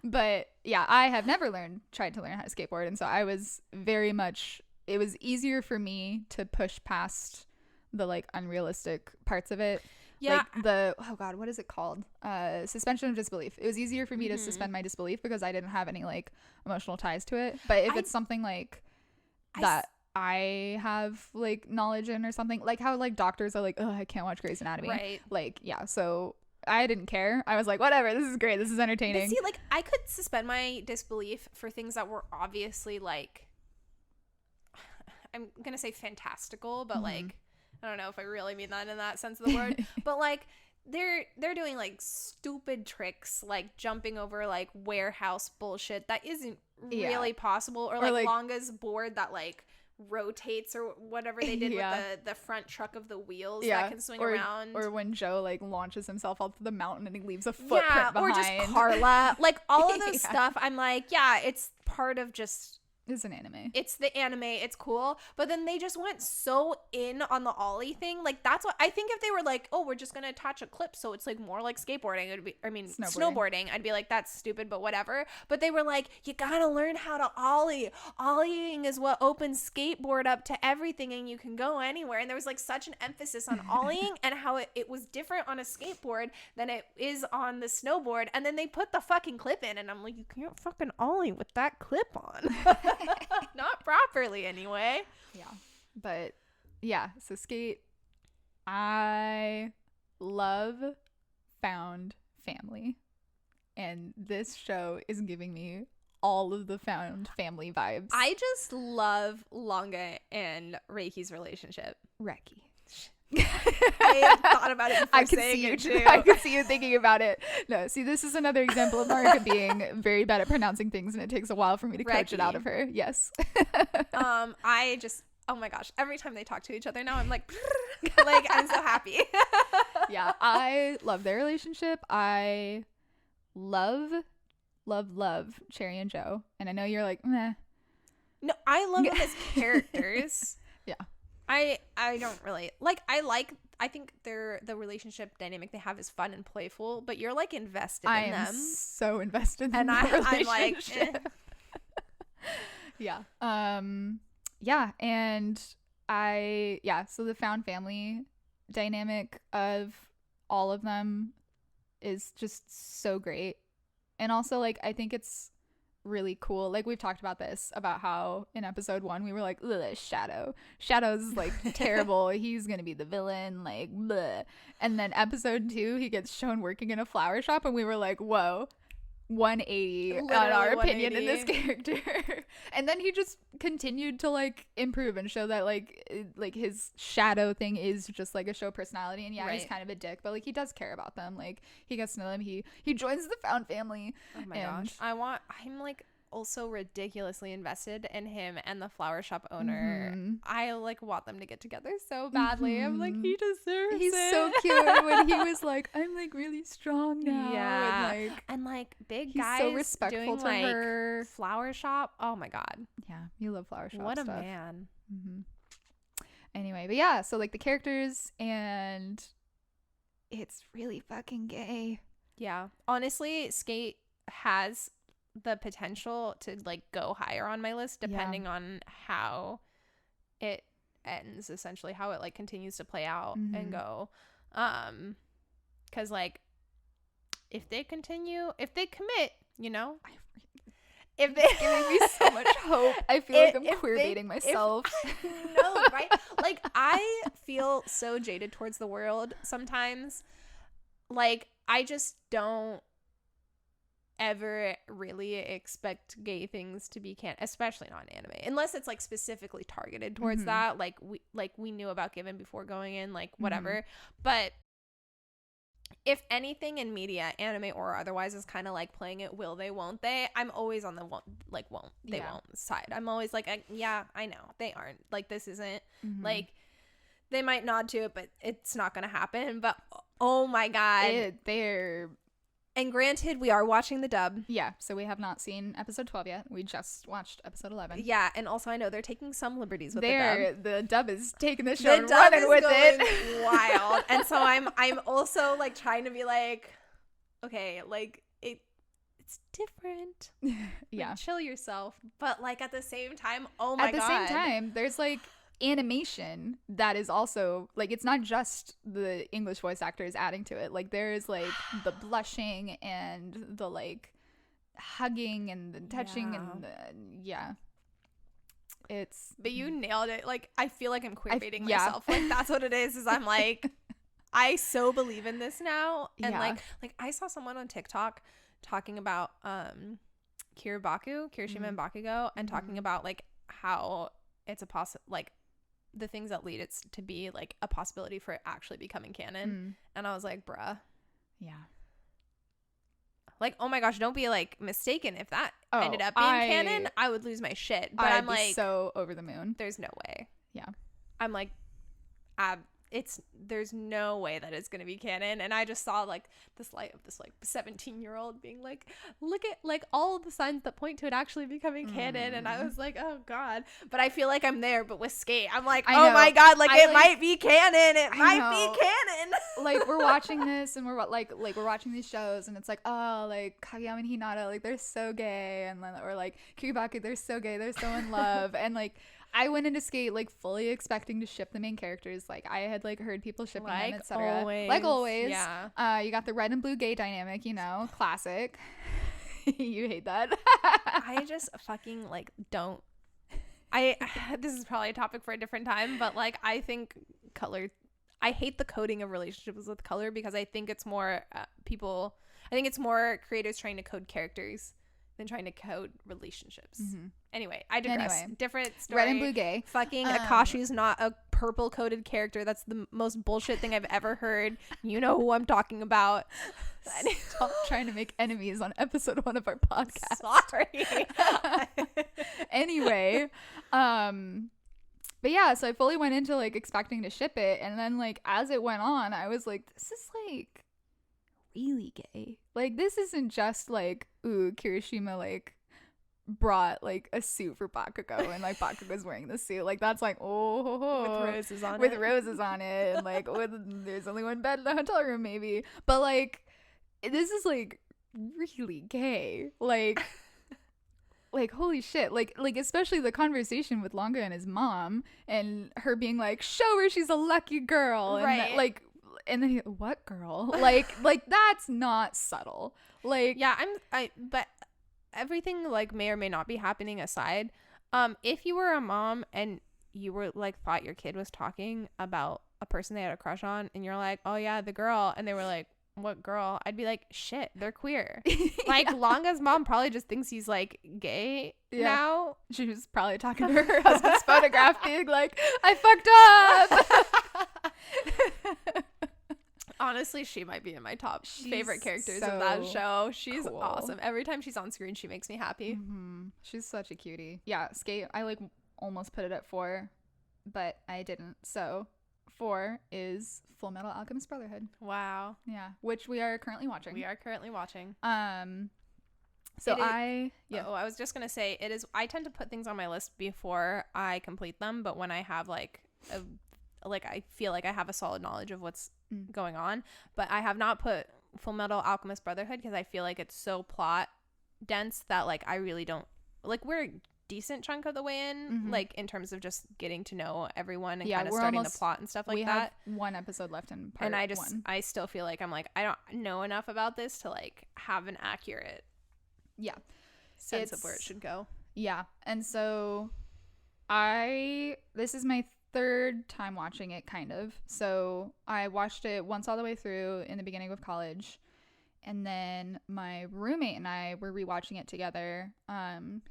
But yeah, I have never tried to learn how to skateboard, and so I was it was easier for me to push past the like unrealistic parts of it. Yeah. Like oh God, what is it called? Suspension of disbelief. It was easier for me to suspend my disbelief because I didn't have any like emotional ties to it. But if it's something like that I have like knowledge in or something, like how like doctors are like, oh, I can't watch Grey's Anatomy. Right. Like, yeah, so I didn't care. I was like, whatever, this is great. This is entertaining. But see, like, I could suspend my disbelief for things that were obviously, like, I'm going to say fantastical, but, like, I don't know if I really mean that in that sense of the word. But, like, they're doing, like, stupid tricks, like, jumping over, like, warehouse bullshit that isn't really possible. Or, like, Longa's board that, like, rotates or whatever they did with the front truck of the wheels that can swing around, or when Joe like launches himself up to the mountain and he leaves a footprint behind, or just Carla, like all of those stuff. I'm like, yeah, it's part of just It's an anime. It's the anime. It's cool. But then they just went so in on the ollie thing. Like, that's what I think. If they were like, oh, we're just going to attach a clip so it's like more like skateboarding, it would be, I mean, snowboarding. I'd be like, that's stupid, but whatever. But they were like, you got to learn how to ollie. Ollieing is what opens skateboard up to everything, and you can go anywhere. And there was like such an emphasis on ollieing and how it was different on a skateboard than it is on the snowboard. And then they put the fucking clip in, and I'm like, you can't fucking ollie with that clip on. Not properly anyway. Yeah. But yeah, so skate. I love found family. And this show is giving me all of the found family vibes. I just love Longa and Reiki's relationship. Reki. I thought about it before I could saying see you it too. I could see you thinking about it. No, see, this is another example of Marika being very bad at pronouncing things, and it takes a while for me to coach it out of her. Yes. I just, oh my gosh, every time they talk to each other now, I'm like, like, I'm so happy. Yeah, I love their relationship. I love Cherry and Joe, and I know you're like, meh. No, I love them as characters. Yeah. I don't really I think the relationship dynamic they have is fun and playful, but you're like invested in them. I am so invested in I'm relationship. like, eh. Yeah. Yeah, and so the found family dynamic of all of them is just so great. And also, like, I think it's really cool. Like, we've talked about this, about how in episode 1 we were like, Shadow's like terrible, he's gonna be the villain, like, bleh. And then episode 2 he gets shown working in a flower shop, and we were like, whoa, 180 on our opinion in this character. And then he just continued to like improve and show that like his shadow thing is just like a show personality. And he's kind of a dick, but like he does care about them. Like, he gets to know them, he joins the found family. Oh my gosh, I'm like also ridiculously invested in him and the flower shop owner. I like want them to get together so badly. I'm like, he deserves He's it. so cute when he was like, I'm like really strong now. Yeah. And like big he's guys so respectful doing to like her. flower shop. Oh my god. Yeah, you love flower shop What stuff. a man. Anyway, but yeah, so like the characters, and it's really fucking gay. Yeah. Honestly, Skate has the potential to like go higher on my list depending on how it ends, essentially how it like continues to play out and go, because like if they commit, you know, if they giving me so much hope. I feel like I'm queer baiting myself. No, right? Like, I feel so jaded towards the world sometimes. Like, I just don't ever really expect gay things to be especially not in anime, unless it's like specifically targeted towards that. Like we knew about Given before going in, like whatever. But if anything in media, anime or otherwise, is kind of like playing it will they won't they, I'm always on the won't side. I'm always like, yeah, I know they aren't, like, this isn't like, they might nod to it, but it's not gonna happen. But oh my god, they're and granted, we are watching the dub. Yeah, so we have not seen episode 12 yet. We just watched episode 11. Yeah, and also I know they're taking some liberties with the dub. The dub is taking the show and running with it. Wild. And so I'm also like trying to be like, okay, like it's different. Yeah. Like, chill yourself. But like at the same time, oh my god. At the same time, there's like animation that is also like, it's not just the English voice actors adding to it. Like there's like the blushing and the like hugging and the touching and it's, but you nailed it. Like, I feel like I'm queer baiting myself. Like, that's what it is I'm like, I so believe in this now. And like I saw someone on TikTok talking about Kirishima and Bakugo, and talking about like how it's a like the things that lead it to be like a possibility for it actually becoming canon. And I was like, bruh. Yeah. Like, oh my gosh, don't be like mistaken. If that ended up being canon, I would lose my shit. But I'm like, so over the moon. There's no way. Yeah. I'm like, there's no way that it's gonna be canon. And I just saw like this light of this like 17-year-old being like, look at like all of the signs that point to it actually becoming canon. And I was like, oh god. But I feel like I'm there, but with Skate, I'm like, oh my god, like it might be canon. It might be canon. Like we're watching this and we're like we're watching these shows and it's like, oh, like Kageyama and Hinata, like they're so gay, and then or like Kiribaki, they're so gay, they're so in love. And like I went into Skate like fully expecting to ship the main characters. Like I had like heard people shipping them, etc. Like always. Yeah. You got the red and blue gay dynamic, you know, classic. You hate that. I just fucking like don't. This is probably a topic for a different time, but like I think color. I hate the coding of relationships with color, because I think it's more I think it's more creators trying to code characters than trying to code relationships. Anyway, I digress. Different story. Red and blue gay. Fucking Akashi's not a purple coded character. That's the most bullshit thing I've ever heard. You know who I'm talking about. Stop trying to make enemies on episode 1 of our podcast. Sorry. Anyway, but yeah, so I fully went into like expecting to ship it, and then like as it went on, I was like, this is like really gay. Like this isn't just like, ooh, Kirishima like brought like a suit for Bakugo and like Bakugo's wearing the suit. Like that's like, oh, with roses on it and like there's only one bed in the hotel room maybe, but like this is like really gay. Like like holy shit. Like especially the conversation with Longa and his mom, and her being like, show her she's a lucky girl, and right. Like, and then what girl? like that's not subtle. Like yeah, but everything like may or may not be happening aside, if you were a mom and you were like thought your kid was talking about a person they had a crush on, and you're like, oh yeah, the girl, and they were like, what girl? I'd be like, shit, they're queer. Like Longa's mom probably just thinks he's like gay now. She was probably talking to her husband's photograph being like, I fucked up. Honestly, she might be in my top favorite characters of that show. She's cool. Awesome. Every time she's on screen, she makes me happy. She's such a cutie. Yeah, Skate, I like almost put it at 4, but I didn't. So 4 is Full Metal Alchemist Brotherhood. Wow. Yeah, which we are currently watching. So I was just gonna say, it is. I tend to put things on my list before I complete them, but when I have like I feel like I have a solid knowledge of what's going on, but I have not put Full Metal Alchemist Brotherhood because I feel like it's so plot dense that like I really don't like. We're a decent chunk of the way in, like in terms of just getting to know everyone and kind of starting the plot and stuff like that. We have 1 episode left in part 1. And I still feel like I'm like, I don't know enough about this to like have an accurate. Yeah. sense of where it should go. Yeah. And so this is my third time watching it, kind of. So I watched it once all the way through in the beginning of college. And then my roommate and I were rewatching it together.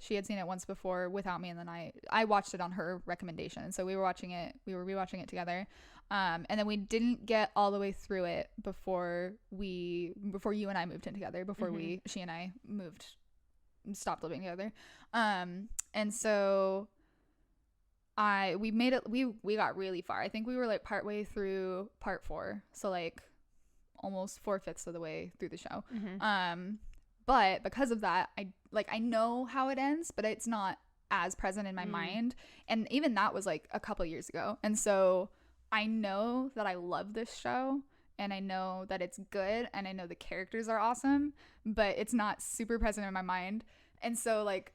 She had seen it once before without me, and then I watched it on her recommendation. So we were rewatching it together. And then we didn't get all the way through it before you and I moved in together, before she and I stopped living together. And so we got really far. I think we were like partway through part 4. So like almost 4/5 of the way through the show. But because of that, I know how it ends, but it's not as present in my mind. And even that was like a couple years ago. And so I know that I love this show, and I know that it's good, and I know the characters are awesome, but it's not super present in my mind. And so like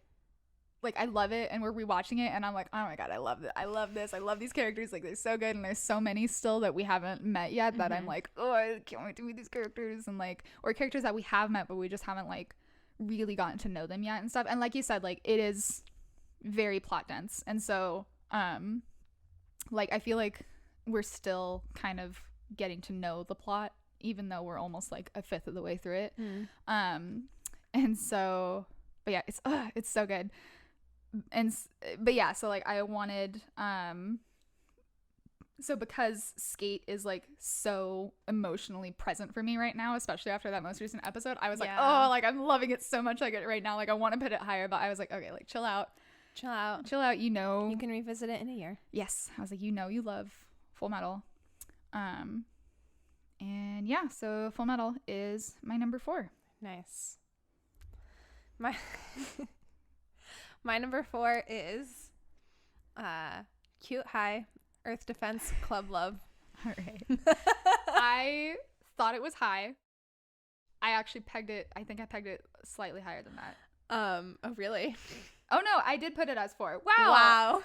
I love it, and we're rewatching it, and I'm like, oh my god, I love it. I love this. I love these characters. Like, they're so good, and there's so many still that we haven't met yet that I'm like, oh, I can't wait to meet these characters, and like, or characters that we have met but we just haven't like really gotten to know them yet and stuff. And like you said, like, it is very plot dense, and so like I feel like we're still kind of getting to know the plot, even though we're almost like 1/5 of the way through it. And so, but yeah, it's so good. But yeah, so like I wanted so because Skate is like so emotionally present for me right now, especially after that most recent episode, I was like, oh, like I'm loving it so much like it right now, like I want to put it higher, but I was like, okay, like chill out, you know, you can revisit it in a year. Yes, I was like, you know, you love Full Metal. And yeah, so Full Metal is my number 4. Nice. My number 4 is Cute High Earth Defense Club Love. All right. I thought it was high. I actually pegged it slightly higher than that. Oh really? Oh no, I did put it as 4. Wow.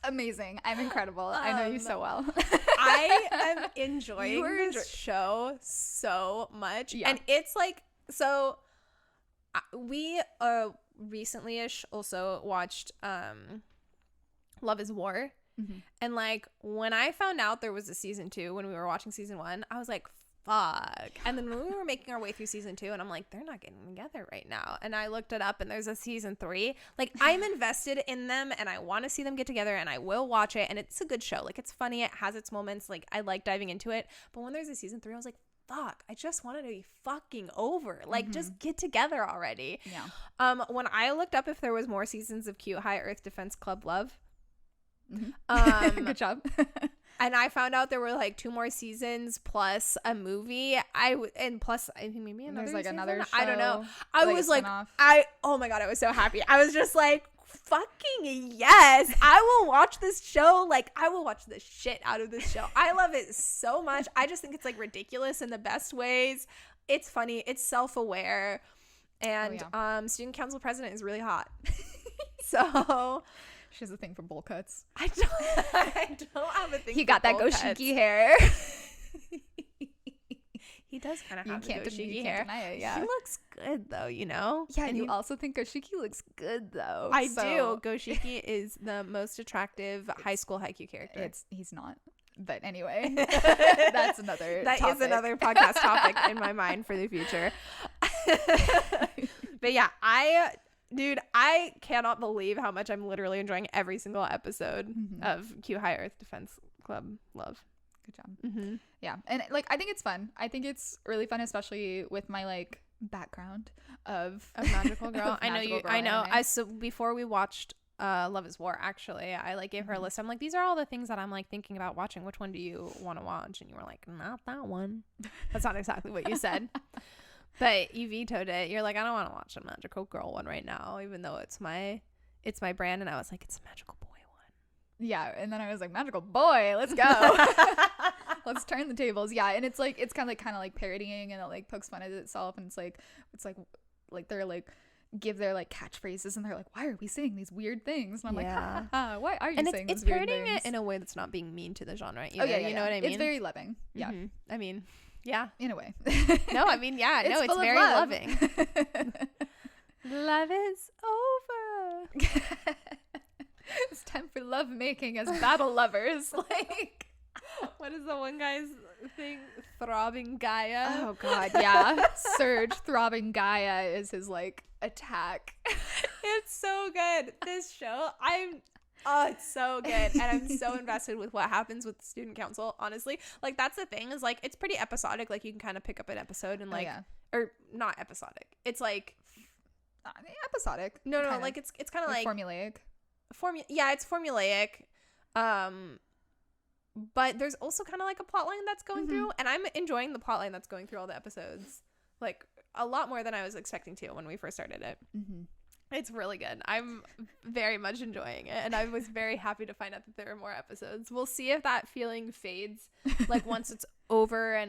Amazing. I'm incredible. I know you so well. I am enjoying this show so much. Yeah. And it's like, so we recently-ish also watched Love is War. And like when I found out there was a season 2 when we were watching season 1, I was like, fuck. And then when we were making our way through season 2, and I'm like, they're not getting together right now, and I looked it up and there's a season 3. Like, I'm invested in them and I want to see them get together, and I will watch it, and it's a good show. Like, it's funny, it has its moments, like I like diving into it. But when there's a season 3, I was like, fuck, I just wanted to be fucking over. Like, just get together already. Yeah. When I looked up if there was more seasons of Cute High Earth Defense Club Love, good job. And I found out there were like 2 more seasons plus a movie. Plus I think maybe another. There's like season? Another show. I don't know. I was like, oh my god, I was so happy. I was just like, fucking yes, I will watch this show. Like, I will watch the shit out of this show. I love it so much. I just think it's like ridiculous in the best ways. It's funny. It's self-aware, and student council president is really hot. So. She has a thing for bowl cuts. I don't have a thing. He got that goshiki hair. He does kind of have the goshiki hair. Deny it, yeah. He looks good though, you know. Yeah, and you also think Goshiki looks good though. I do. Goshiki is the most attractive high school Haikyuu character. He's not. But anyway, that's another. That topic. Is another podcast topic in my mind for the future. But yeah, Dude, I cannot believe how much I'm literally enjoying every single episode of Cute High Earth Defense Club Love. Good job. Yeah. And like, I think it's fun. I think it's really fun, especially with my like background of magical girl. I know. So before we watched Love is War, actually, I like gave her a list. I'm like, these are all the things that I'm like thinking about watching. Which one do you want to watch? And you were like, not that one. That's not exactly what you said. But you vetoed it. You're like, I don't want to watch a magical girl one right now, even though it's my brand. And I was like, it's a magical boy one. Yeah. And then I was like, magical boy, let's go. Let's turn the tables. Yeah. And it's like, it's kind of like parodying, and it like pokes fun at itself. And it's like they're like give their like catchphrases, and they're like, why are we saying these weird things? And I'm like, ha, ha, ha, why are you saying these weird things? It's parodying it in a way that's not being mean to the genre either. You know what I mean? It's very loving. Yeah. I mean, yeah, in a way. No, I mean, yeah, no, it's very loving. Love is over. It's time for love making as battle lovers. Like, what is the one guy's thing? Throbbing Gaia. Oh God, yeah. Surge throbbing Gaia is his like attack. It's so good. This show, it's so good, and I'm so invested with what happens with the student council. Honestly, like that's the thing is like it's pretty episodic. Like you can kind of pick up an episode and like, or not episodic. It's like episodic. No, like it's kind of like formulaic. Yeah, it's formulaic. But there's also kind of like a plot line that's going through, and I'm enjoying the plot line that's going through all the episodes, like a lot more than I was expecting to when we first started it. It's really good. I'm very much enjoying it, and I was very happy to find out that there are more episodes. We'll see if that feeling fades, like once it's over,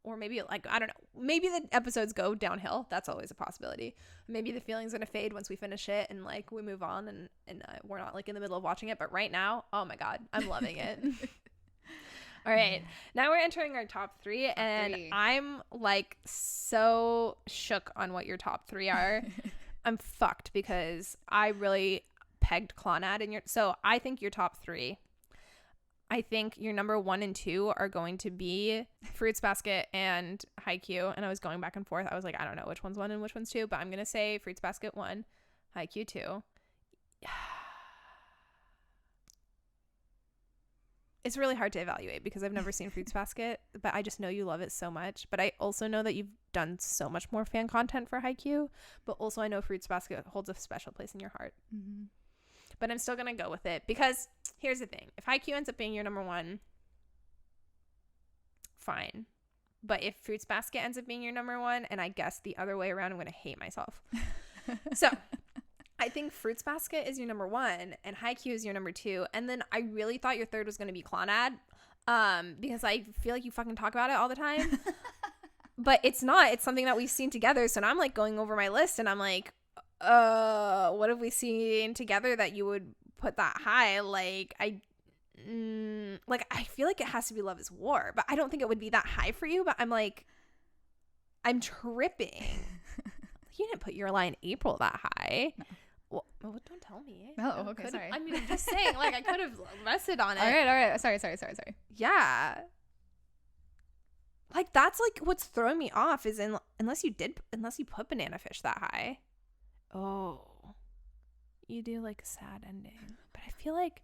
or maybe like I don't know, maybe the episodes go downhill. That's always a possibility. Maybe the feeling's gonna fade once we finish it, and like we move on, and we're not like in the middle of watching it. But right now, oh my God, I'm loving it. All right, now we're entering our top three, and I'm like so shook on what your top three are. I'm fucked because I really pegged Clannad in your. So I think your top three. I think your number 1 and 2 are going to be Fruits Basket and Haikyuu, and I was going back and forth. I was like, I don't know which one's 1 and which one's 2, but I'm gonna say Fruits Basket 1, Haikyuu 2. It's really hard to evaluate because I've never seen Fruits Basket, but I just know you love it so much. But I also know that you've done so much more fan content for Haikyuu, but also I know Fruits Basket holds a special place in your heart. But I'm still going to go with it because here's the thing. If Haikyuu ends up being your number 1, fine. But if Fruits Basket ends up being your number 1, and I guess the other way around, I'm going to hate myself. So I think Fruits Basket is your number 1 and Haikyuu is your number 2. And then I really thought your third was going to be Clannad because I feel like you fucking talk about it all the time. But it's not. It's something that we've seen together. So now I'm like going over my list and I'm like, what have we seen together that you would put that high? Like I feel like it has to be Love is War, but I don't think it would be that high for you. But I'm like, I'm tripping. You didn't put Your Lie in April that high. No. Well, don't tell me. Oh, okay, sorry. I mean, I'm just saying, like, I could have rested on it. All right. Sorry. Yeah. Like, that's, like, what's throwing me off is unless you put Banana Fish that high. Oh. You do, like, a sad ending. But I feel like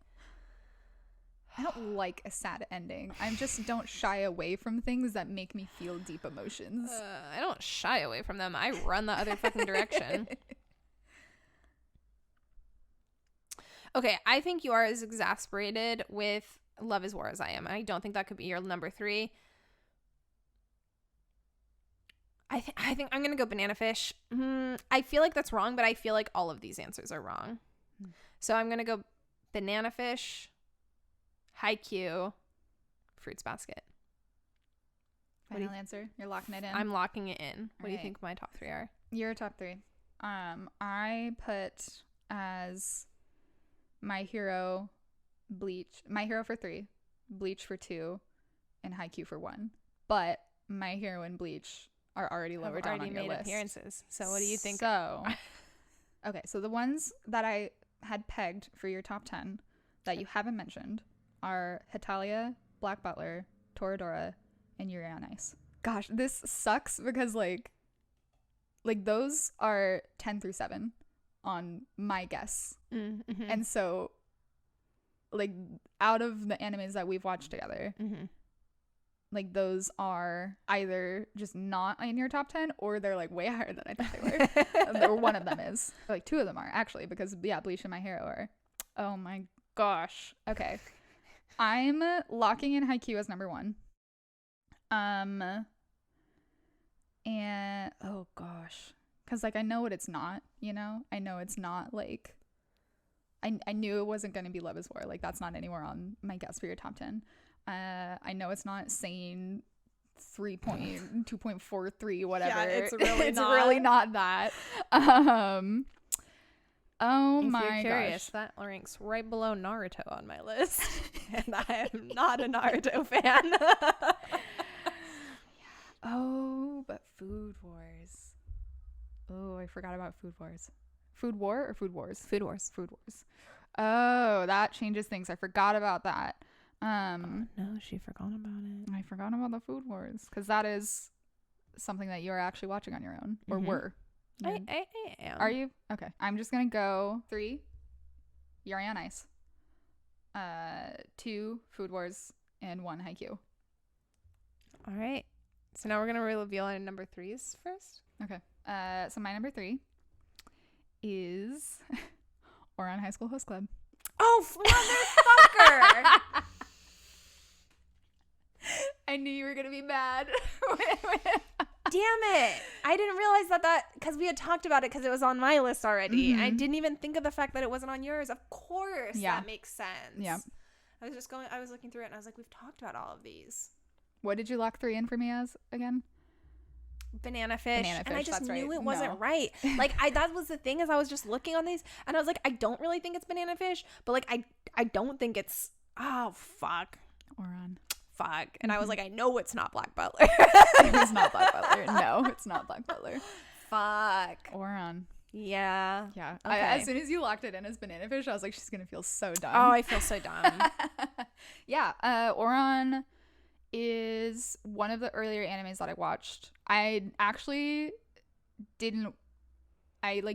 I don't like a sad ending. I just don't shy away from things that make me feel deep emotions. I don't shy away from them. I run the other fucking direction. Okay, I think you are as exasperated with Love is War as I am. I don't think that could be your number 3. I think I'm going to go Banana Fish. I feel like that's wrong, but I feel like all of these answers are wrong. So I'm going to go Banana Fish, Haikyuu, Fruits Basket. Final answer? You're locking it in? I'm locking it in. What do you think my top 3 are? Your top 3. I put as My Hero, Bleach. My Hero for 3, Bleach for 2, and Haikyuu for 1. But My Hero and Bleach are already lower down on your list. Appearances. So what do you think? So, okay, so the ones that I had pegged for your top 10 that you haven't mentioned are Hetalia, Black Butler, Toradora, and Yuri on Ice. Gosh, this sucks because like those are 10 through 7 on my guess. And so like out of the animes that we've watched together, like those are either just not in your top 10 or they're like way higher than I thought they were. Or one of them is. Like 2 of them are actually because yeah, Bleach and My Hero are. Oh my gosh. Okay. I'm locking in Haikyuu as number 1. And oh gosh. Cause like I know what it's not, you know? I know it's not like I knew it wasn't gonna be Love is War. Like that's not anywhere on my guess for your top 10. I know it's not saying 3.2.43 whatever. Yeah, it's really not that. Oh if my you're curious, gosh. That ranks right below Naruto on my list. And I am not a Naruto fan. Oh, but Food Wars. Oh, I forgot about Food Wars. Food War or Food Wars? Food Wars. Food Wars. Oh, that changes things. I forgot about that. Oh, no, she forgot about it. I forgot about the Food Wars because that is something that you're actually watching on your own, or were. I am. Are you? Okay. I'm just gonna go 3. Yuri on Ice. 2 Food Wars and 1 Haikyuu. All right. So now we're gonna reveal our number 3s first. Okay. So my number 3 is Oran High School Host Club. Oh, motherfucker! I knew you were gonna be mad. Damn it! I didn't realize that because we had talked about it because it was on my list already. I didn't even think of the fact that it wasn't on yours. Of course, that makes sense. Yeah. I was looking through it and I was like, we've talked about all of these. What did you lock 3 in for me as again? Banana fish. And I just knew it wasn't No. right. Like that was the thing, is I was just looking on these and I was like, I don't really think it's banana fish, but like I don't think it's, oh fuck. Oran. Fuck. And I was like, I know it's not Black Butler. It was not Black Butler. No, it's not Black Butler. Fuck. Oran. Yeah. Yeah. Okay. As soon as you locked it in as banana fish, I was like, she's gonna feel so dumb. Oh, I feel so dumb. Yeah. Oran is one of the earlier animes that I watched. I actually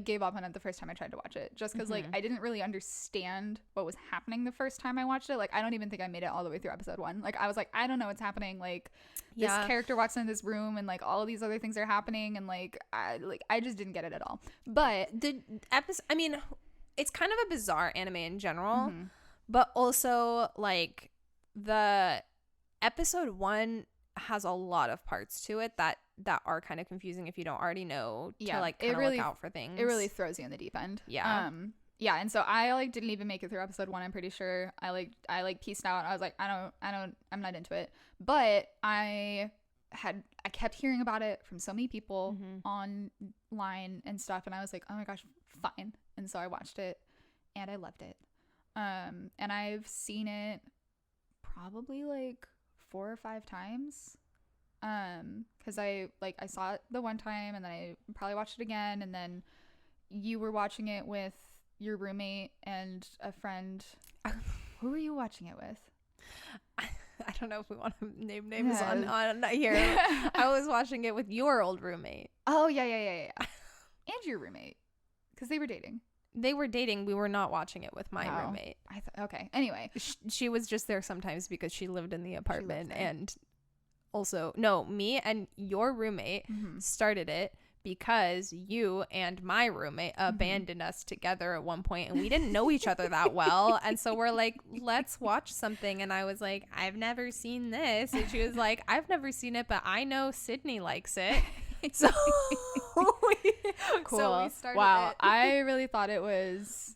gave up on it the first time I tried to watch it, just because like I didn't really understand what was happening the first time I watched it. Like I don't even think I made it all the way through episode 1. Like I was like, I don't know what's happening. Like this character walks into this room and like all of these other things are happening, and I just didn't get it at all. But the episode, I mean, it's kind of a bizarre anime in general, but also like the episode 1 has a lot of parts to it that are kind of confusing if you don't already know to like kind of look out for things. It really throws you in the deep end. Yeah. Yeah, and so I like didn't even make it through episode 1, I'm pretty sure. I pieced out. I was like, I'm not into it. But I kept hearing about it from so many people online and stuff, and I was like, oh my gosh, fine. And so I watched it and I loved it. And I've seen it probably like 4 or 5 times. Because I saw it the one time and then I probably watched it again, and then you were watching it with your roommate and a friend. Who were you watching it with? I don't know if we want to name names on here. I was watching it with your old roommate. Oh yeah. And your roommate, because they were dating. They were dating. We were not watching it with my roommate. Okay. Anyway, she was just there sometimes because she lived in the apartment, and also me and your roommate started it because you and my roommate abandoned us together at one point, and we didn't know each other that well, and so we're like, let's watch something. And I was like, I've never seen this, and she was like, I've never seen it, but I know Sydney likes it. So cool. So we started it. I really thought it was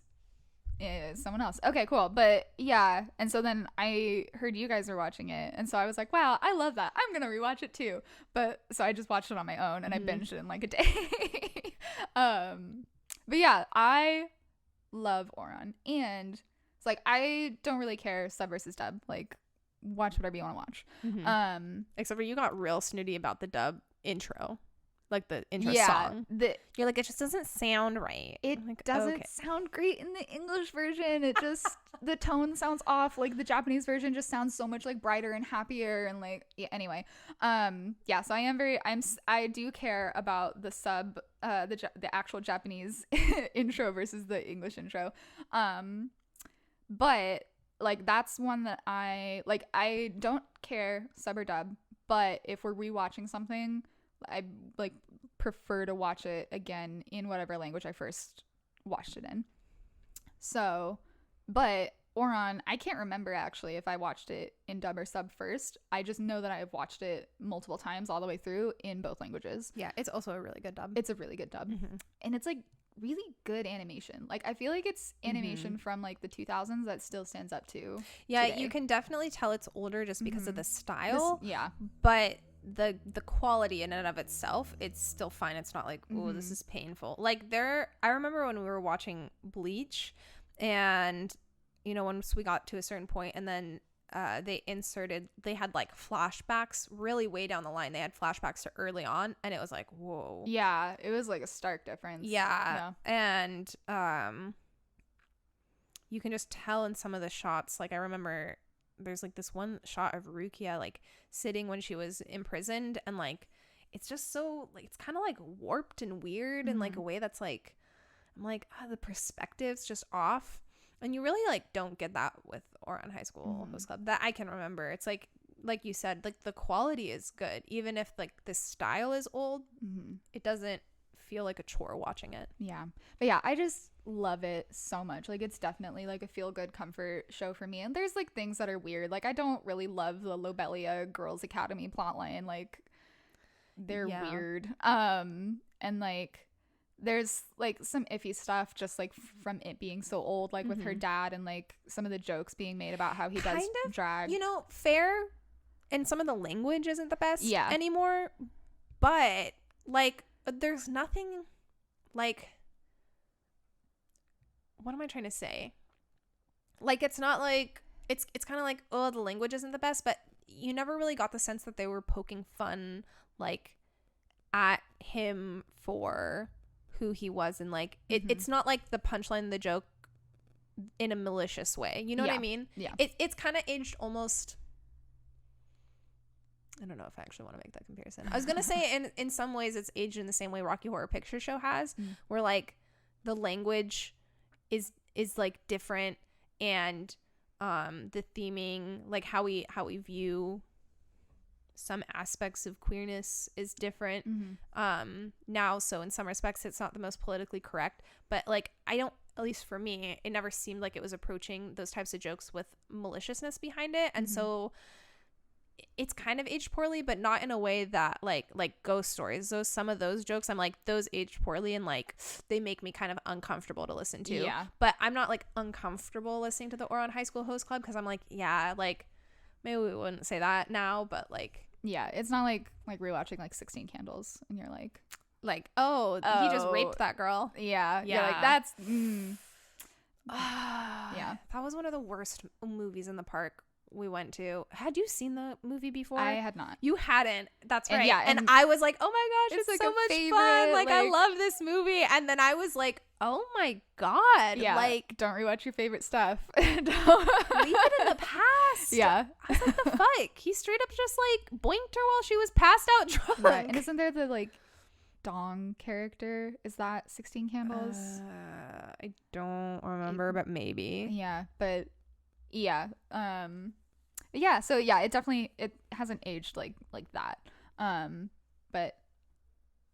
someone else. Okay, cool. But yeah, and so then I heard you guys were watching it, and so I was like, wow, I love that, I'm gonna rewatch it too. But so I just watched it on my own, and I binged it in like a day. But yeah, I love Oran, and it's like I don't really care sub versus dub. Like watch whatever you want to watch. Except for you got real snooty about the dub intro. Like the intro song. You're like, it just doesn't sound right. It like, doesn't sound great in the English version. It just, the tone sounds off. Like the Japanese version just sounds so much like brighter and happier, and like, yeah, anyway. Yeah, so I do care about the sub, the actual Japanese intro versus the English intro. But like that's one that I don't care sub or dub, but if we're rewatching something, I like prefer to watch it again in whatever language I first watched it in. So, but Oran, I can't remember actually if I watched it in dub or sub first. I just know that I've watched it multiple times all the way through in both languages. Yeah, it's also a really good dub. It's a really good dub. And it's like really good animation. Like I feel like it's animation from like the 2000s that still stands up to today. You can definitely tell it's older just because of the style. Yeah. But the quality in and of itself, it's still fine. It's not like, oh, this is painful. Like I remember when we were watching Bleach, and you know, once we got to a certain point, and then they had like flashbacks really way down the line. They had flashbacks to early on, and it was like, whoa. Yeah, it was like a stark difference. Yeah. And you can just tell in some of the shots. Like I remember there's like this one shot of Rukia like sitting when she was imprisoned, and like it's just so like it's kind of like warped and weird in like a way that's like I'm like the perspective's just off. And you really like don't get that with Oran High School Host Club that I can remember. It's like you said, like the quality is good. Even if like the style is old, it doesn't feel like a chore watching it. Yeah. But yeah, I just love it so much. Like it's definitely like a feel good comfort show for me. And there's like things that are weird. Like I don't really love the Lobelia Girls Academy plotline. Like they're weird. And like there's like some iffy stuff just like from it being so old, like with her dad, and like some of the jokes being made about how he does drag, you know, fair. And some of the language isn't the best anymore, but like there's nothing like, what am I trying to say? Like it's not like it's kind of like, oh, the language isn't the best, but you never really got the sense that they were poking fun like at him for who he was, and like it's not like the punchline of the joke in a malicious way, you know what I mean? It's kind of aged almost, I don't know if I actually want to make that comparison. I was gonna say in some ways it's aged in the same way Rocky Horror Picture Show has, where like the language is like different, and the theming, like how we view some aspects of queerness is different now. So in some respects it's not the most politically correct, but like I don't, at least for me, it never seemed like it was approaching those types of jokes with maliciousness behind it. And so it's kind of aged poorly, but not in a way that like Ghost Stories, some of those jokes I'm like, those aged poorly, and like they make me kind of uncomfortable to listen to. But I'm not like uncomfortable listening to the Oran High School Host Club, because I'm like, yeah, like maybe we wouldn't say that now, but like, yeah, it's not like rewatching like 16 Candles and you're like oh, he just raped that girl. Yeah. You're like, that's yeah, that was one of the worst movies in the park we went to. Had you seen the movie before? I had not. You hadn't. That's right. And I was like, oh my gosh, it's like so much favorite, fun. Like I love this movie. And then I was like, oh my God. Yeah. Like, don't rewatch your favorite stuff. Leave it in the past. Yeah. I was like, the fuck? He straight up just like boinked her while she was passed out drunk. Right. And isn't there the like Dong character? Is that 16 Candles? I don't remember, but maybe. Yeah. But yeah. Yeah, so yeah, it hasn't aged like that. But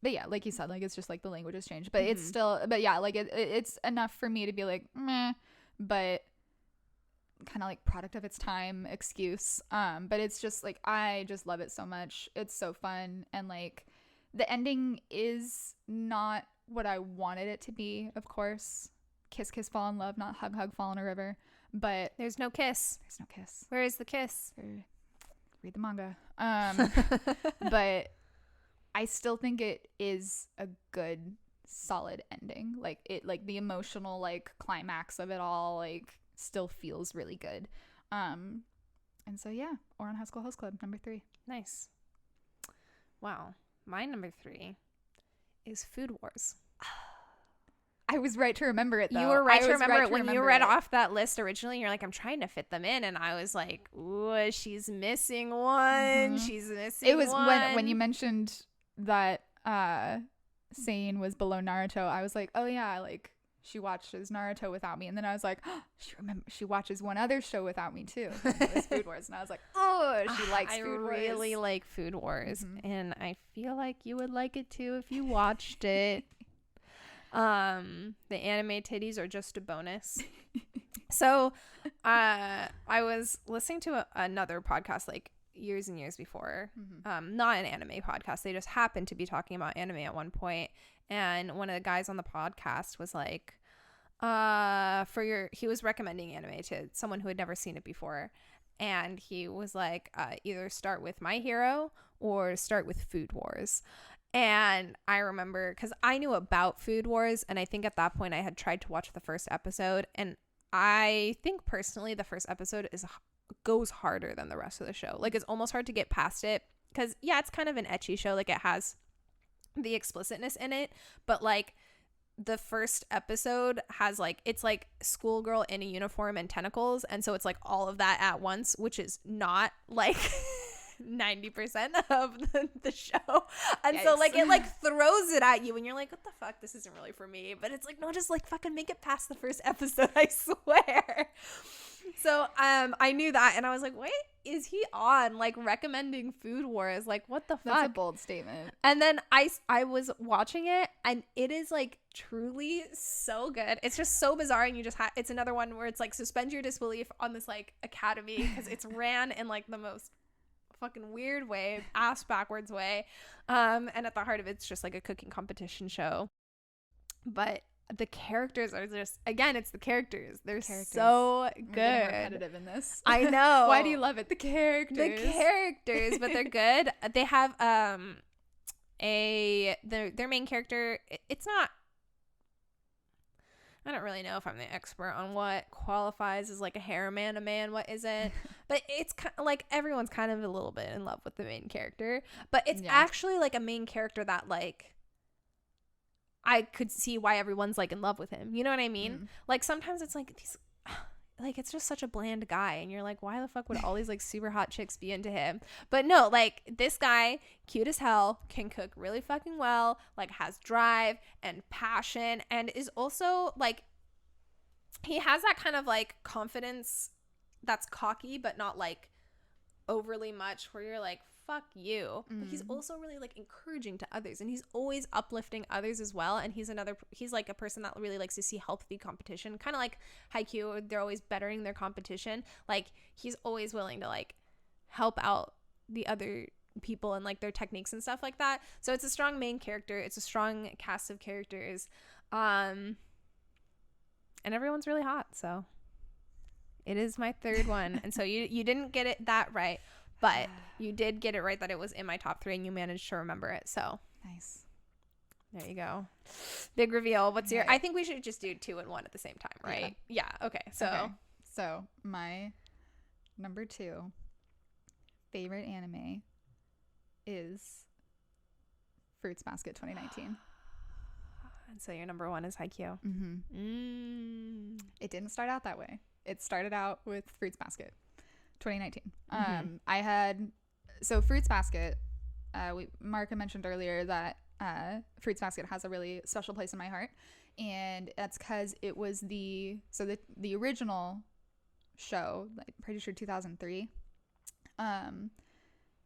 yeah, like you said, like it's just like the language has changed, but it's still, but yeah, like it's enough for me to be like meh, but kind of like product of its time excuse. But it's just like I just love it so much. It's so fun, and like the ending is not what I wanted it to be, of course. Kiss kiss fall in love, not hug hug fall in a river. But there's no kiss. Where is the kiss? Read the manga. But I still think it is a good, solid ending. Like it, like the emotional like climax of it all, like still feels really good. And so yeah, Oran High School Host Club number 3. Nice. Wow, my number 3 is Food Wars. I was right to remember it, though. You were right to remember it when you read off that list originally. You're like, I'm trying to fit them in, and I was like, ooh, she's missing one. She's missing one. It was when you mentioned that Sane was below Naruto. I was like, oh yeah, like she watches Naruto without me, and then I was like, oh, she watches one other show without me too. It was Food Wars, and I was like, oh, she likes Food Wars. I really like Food Wars, and I feel like you would like it too if you watched it. The anime titties are just a bonus. So I was listening to another podcast like years and years before, not an anime podcast. They just happened to be talking about anime at one point, and one of the guys on the podcast was like, he was recommending anime to someone who had never seen it before, and he was like, either start with My Hero or start with Food Wars. And I remember, because I knew about Food Wars, and I think at that point I had tried to watch the first episode, and I think personally the first episode is goes harder than the rest of the show. Like, it's almost hard to get past it because, yeah, it's kind of an ecchi show. Like, it has the explicitness in it, but like the first episode has like, it's like schoolgirl in a uniform and tentacles, and so it's like all of that at once, which is not like 90% of the show. And Yikes. so like it like throws it at you and you're like, what the fuck, this isn't really for me. But it's like, no, just like fucking make it past the first episode, I swear. So I knew that, and I was like, wait, is he on like recommending Food Wars? Like, what the fuck? That's a bold statement. And then I was watching it, and it is like truly so good. It's just so bizarre, and you just it's another one where it's like suspend your disbelief on this like academy because it's ran in like the most fucking weird way, ass backwards way, and at the heart of it's just like a cooking competition show. But the characters are just, again, it's the characters. They're so good. We're getting repetitive in this. I know. Why do you love it? The characters, but they're good. They have their main character. It's not. I don't really know if I'm the expert on what qualifies as like a harem anime, what isn't. But it's kind of like everyone's kind of a little bit in love with the main character. But it's actually like a main character that like I could see why everyone's like in love with him. You know what I mean? Like sometimes it's like these, like it's just such a bland guy, and you're like, why the fuck would all these like super hot chicks be into him? But no, like this guy, cute as hell, can cook really fucking well, like has drive and passion, and is also like, he has that kind of like confidence that's cocky but not like overly much, where you're like, fuck you. But he's also really like encouraging to others, and he's always uplifting others as well. And he's like a person that really likes to see healthy competition, kind of like Haikyuu. They're always bettering their competition. Like he's always willing to like help out the other people and like their techniques and stuff like that. So it's a strong main character, it's a strong cast of characters, and everyone's really hot. So it is my third one. And so you didn't get it that right, but you did get it right that it was in my top 3, and you managed to remember it. So nice. There you go. Big reveal. What's your? I think we should just do 2 and 1 at the same time, right? Yeah. Okay. So my number 2 favorite anime is Fruits Basket 2019. And so your number 1 is Haikyuu. It didn't start out that way. It started out with Fruits Basket 2019. I had, so Fruits Basket, Marika mentioned earlier that Fruits Basket has a really special place in my heart, and that's because it was the original show, I'm pretty sure 2003.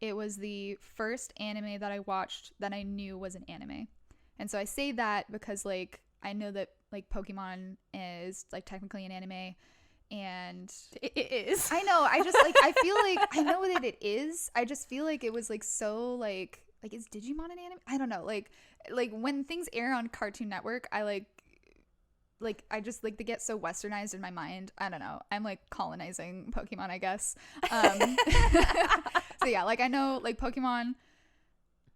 It was the first anime that I watched that I knew was an anime. And so I say that because like I know that like Pokemon is like technically an anime, and it is. I know. I just like, I feel like I know that it is. I just feel like it was like so like is Digimon an anime? I don't know. Like when things air on Cartoon Network, I like I just like, they get so westernized in my mind. I don't know. I'm like colonizing Pokemon, I guess. So yeah, like I know like Pokemon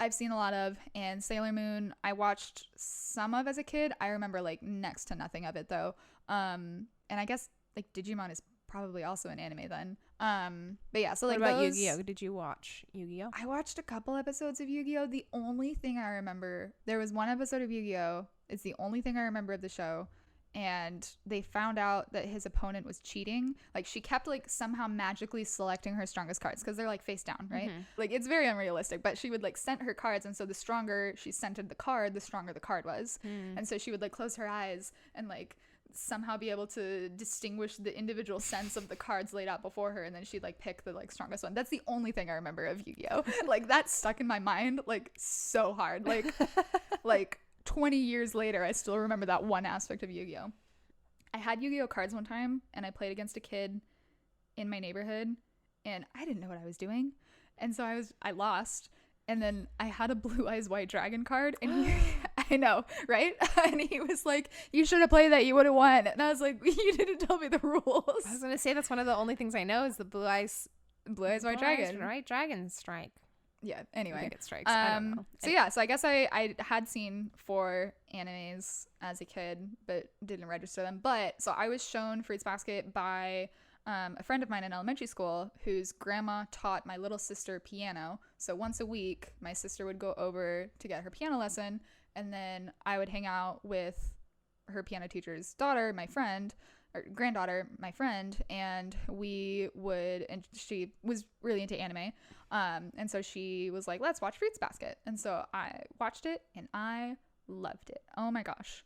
I've seen a lot of, and Sailor Moon I watched some of as a kid. I remember like next to nothing of it though. And I guess like Digimon is probably also an anime then. But yeah, so like, what about Yu-Gi-Oh? Did you watch Yu-Gi-Oh? I watched a couple episodes of Yu-Gi-Oh. The only thing I remember, there was one episode of Yu-Gi-Oh. It's the only thing I remember of the show. And they found out that his opponent was cheating. Like she kept like somehow magically selecting her strongest cards because they're like face down, right? Like it's very unrealistic, but she would like scent her cards, and so the stronger she scented the card, the stronger the card was. And so she would like close her eyes and like somehow be able to distinguish the individual scents of the cards laid out before her, and then she'd like pick the like strongest one. That's the only thing I remember of Yu-Gi-Oh. Like that stuck in my mind like so hard. Like 20 years later, I still remember that one aspect of Yu-Gi-Oh. I had Yu-Gi-Oh cards one time, and I played against a kid in my neighborhood, and I didn't know what I was doing, and so I lost. And then I had a Blue Eyes White Dragon card, and I know, right? And he was like, "You should have played that. You would have won." And I was like, "You didn't tell me the rules." I was gonna say that's one of the only things I know is the Blue Eyes White Dragon. Right, Dragon Strike. Yeah. Anyway, I think it strikes. I don't know. So yeah, so I guess I had seen 4 animes as a kid, but didn't register them. But so I was shown Fruits Basket by a friend of mine in elementary school whose grandma taught my little sister piano. So once a week, my sister would go over to get her piano lesson, and then I would hang out with her piano teacher's daughter, my friend, or granddaughter, my friend, and and she was really into anime. And so she was like, let's watch Fruits Basket. And so I watched it and I loved it. Oh my gosh.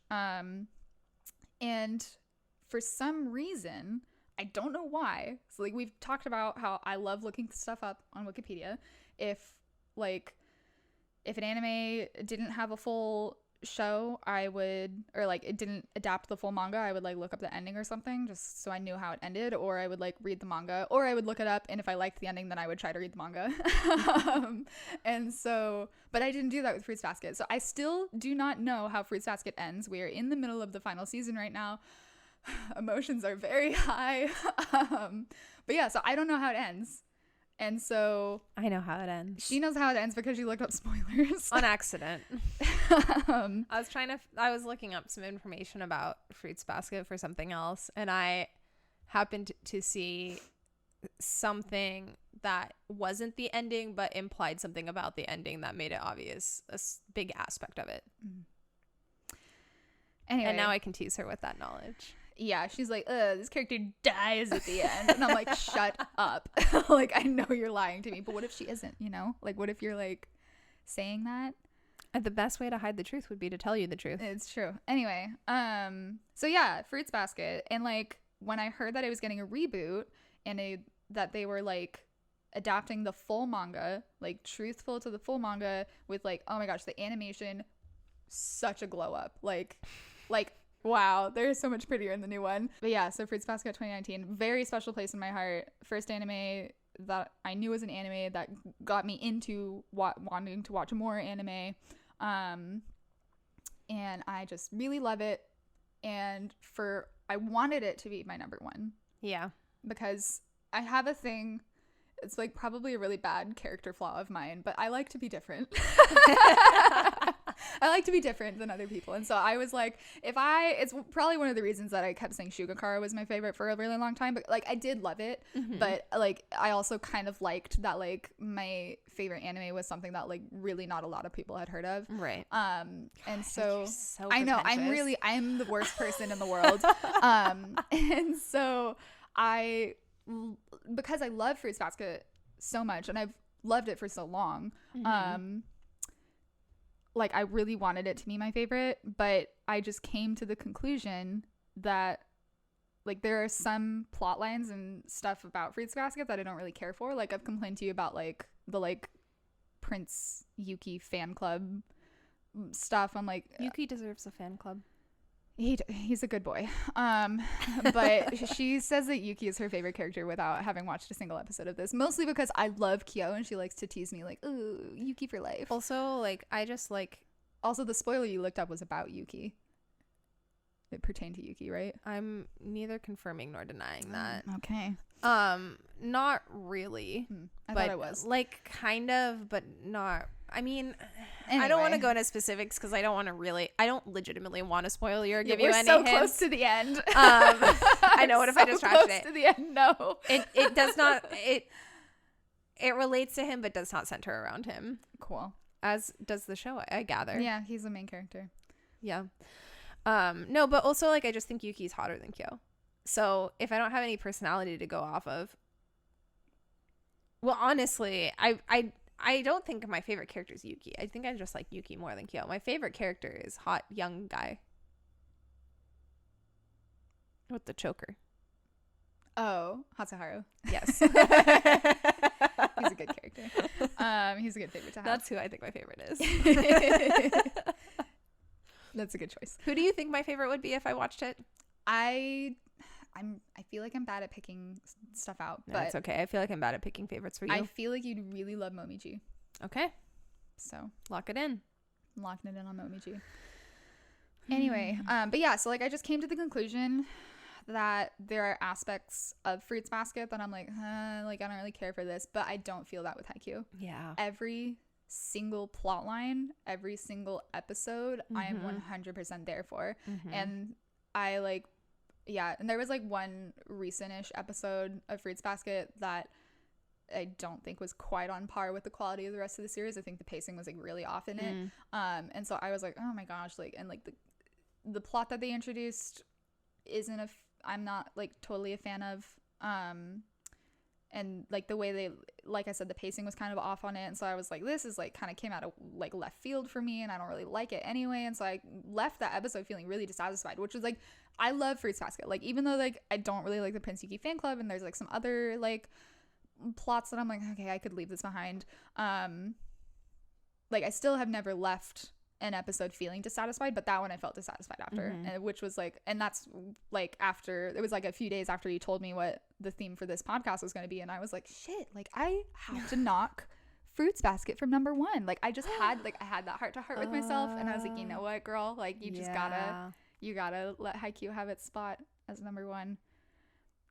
And for some reason, I don't know why. So like we've talked about how I love looking stuff up on Wikipedia. If an anime didn't have a full show, or like it didn't adapt the full manga, I would like look up the ending or something just so I knew how it ended, or I would like read the manga, or I would look it up, and if I liked the ending then I would try to read the manga. And so, but I didn't do that with Fruits Basket, so I still do not know how Fruits Basket ends. We are in the middle of the final season right now. Emotions are very high. But yeah, so I don't know how it ends. And so I know how it ends. She knows how it ends because she looked up spoilers on accident. I was looking up some information about Fruits Basket for something else, and I happened to see something that wasn't the ending but implied something about the ending that made it obvious, big aspect of it. Anyway, and now I can tease her with that knowledge. Yeah, she's like, this character dies at the end. And I'm like, shut up. Like, I know you're lying to me, but what if she isn't, you know? Like, what if you're, like, saying that? The best way to hide the truth would be to tell you the truth. It's true. Anyway, so yeah, Fruits Basket. And, like, when I heard that it was getting a reboot and that they were, like, adapting the full manga, like, truthful to the full manga with, like, oh my gosh, the animation, such a glow up. Like, wow, they're so much prettier in the new one. But yeah, so Fruits Basket 2019, very special place in my heart. First anime that I knew was an anime that got me into wanting to watch more anime. And I just really love it. And I wanted it to be my number one. Yeah. Because I have a thing, it's like probably a really bad character flaw of mine, but I like to be different. I like to be different than other people. And so I was like, it's probably one of the reasons that I kept saying Shugokara was my favorite for a really long time. But like, I did love it. Mm-hmm. But like, I also kind of liked that like my favorite anime was something that like really not a lot of people had heard of. Right. And so, so I know I'm the worst person in the world. And so because I love Fruits Basket so much and I've loved it for so long, mm-hmm. Like I really wanted it to be my favorite, but I just came to the conclusion that like there are some plot lines and stuff about Fruits Basket that I don't really care for. Like I've complained to you about like the like Prince Yuki fan club stuff. I'm like, Yuki deserves a fan club. He's a good boy. But she says that Yuki is her favorite character without having watched a single episode of this, mostly because I love Kyo and she likes to tease me like, ooh, Yuki for life. Also, like, also the spoiler you looked up was about Yuki. It pertained to Yuki, right? I'm neither confirming nor denying that. Okay. Not really. I thought it was. Like, kind of, but not. I mean, anyway. I don't want to go into specifics because I don't legitimately want to spoil you or give you any We're so hints. close to the end. I know. What if I just trashed it? To the end. No. It does not. It relates to him, but does not center around him. Cool. As does the show, I gather. Yeah, he's the main character. Yeah. No, but also like I just think Yuki's hotter than Kyo. So if I don't have any personality to go off of, well, honestly, I don't think my favorite character is Yuki. I think I just like Yuki more than Kyo. My favorite character is hot young guy with the choker. Oh, Hatsuharu. Yes. He's a good character. He's a good favorite to have. That's who I think my favorite is. That's a good choice. Who do you think my favorite would be if I watched it? I feel like I'm bad at picking stuff out, but it's okay. I feel like I'm bad at picking favorites for you. I feel like you'd really love Momiji. Okay. So lock it in. I'm locking it in on Momiji. Anyway, but yeah, so like I just came to the conclusion that there are aspects of Fruits Basket that I'm like I don't really care for this, but I don't feel that with Haikyuu. Yeah. Every single plot line, every single episode, I am 100% there for. And I like Yeah, and there was like one recent-ish episode of Fruits Basket that I don't think was quite on par with the quality of the rest of the series. I think the pacing was like really off in it. And so I was like, oh my gosh, like, and like the plot that they introduced isn't I'm not like totally a fan of. And like the way they, like I said, the pacing was kind of off on it, and so I was like, this is like kind of came out of like left field for me, and I don't really like it anyway. And so I left that episode feeling really dissatisfied, which was like, I love Fruits Basket, like even though like I don't really like the Prince Yuki fan club, and there's like some other like plots that I'm like, okay, I could leave this behind. Like I still have never left an episode feeling dissatisfied, but that one I felt dissatisfied after, and which was like, and that's like after it was like a few days after you told me what the theme for this podcast was going to be, and I was like, shit, like I have to knock Fruits Basket from number 1. Like I just had like I had that heart to heart with myself, and I was like, you know what, girl, like you just gotta let Haikyuu have its spot as number 1.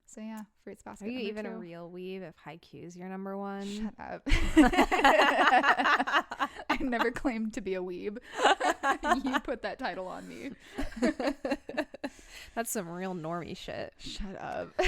So yeah, Fruits Basket. Are you even 2. a real weeb if Haikyuu's your number 1? Shut up. I never claimed to be a weeb. You put that title on me. That's some real normie shit. Shut up.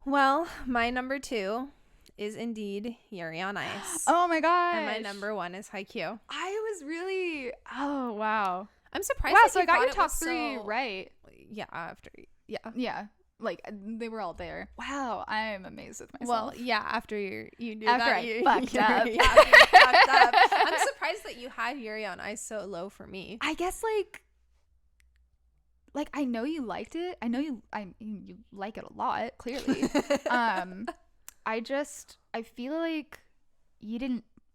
Well, my number 2 is indeed Yuri on Ice. Oh my gosh. And my number 1 is Haikyuu. I was really, oh wow. I'm surprised. Wow, that so I got your it top was 3 so... right. Yeah, after. Yeah. Yeah. Like they were all there. Wow, I am amazed with myself. Well, yeah, after you knew after that I you fucked up. Yeah, after you fucked up. I'm surprised that you had Yuri on Ice so low for me. I guess like I know you liked it. I know you like it a lot, clearly. I feel like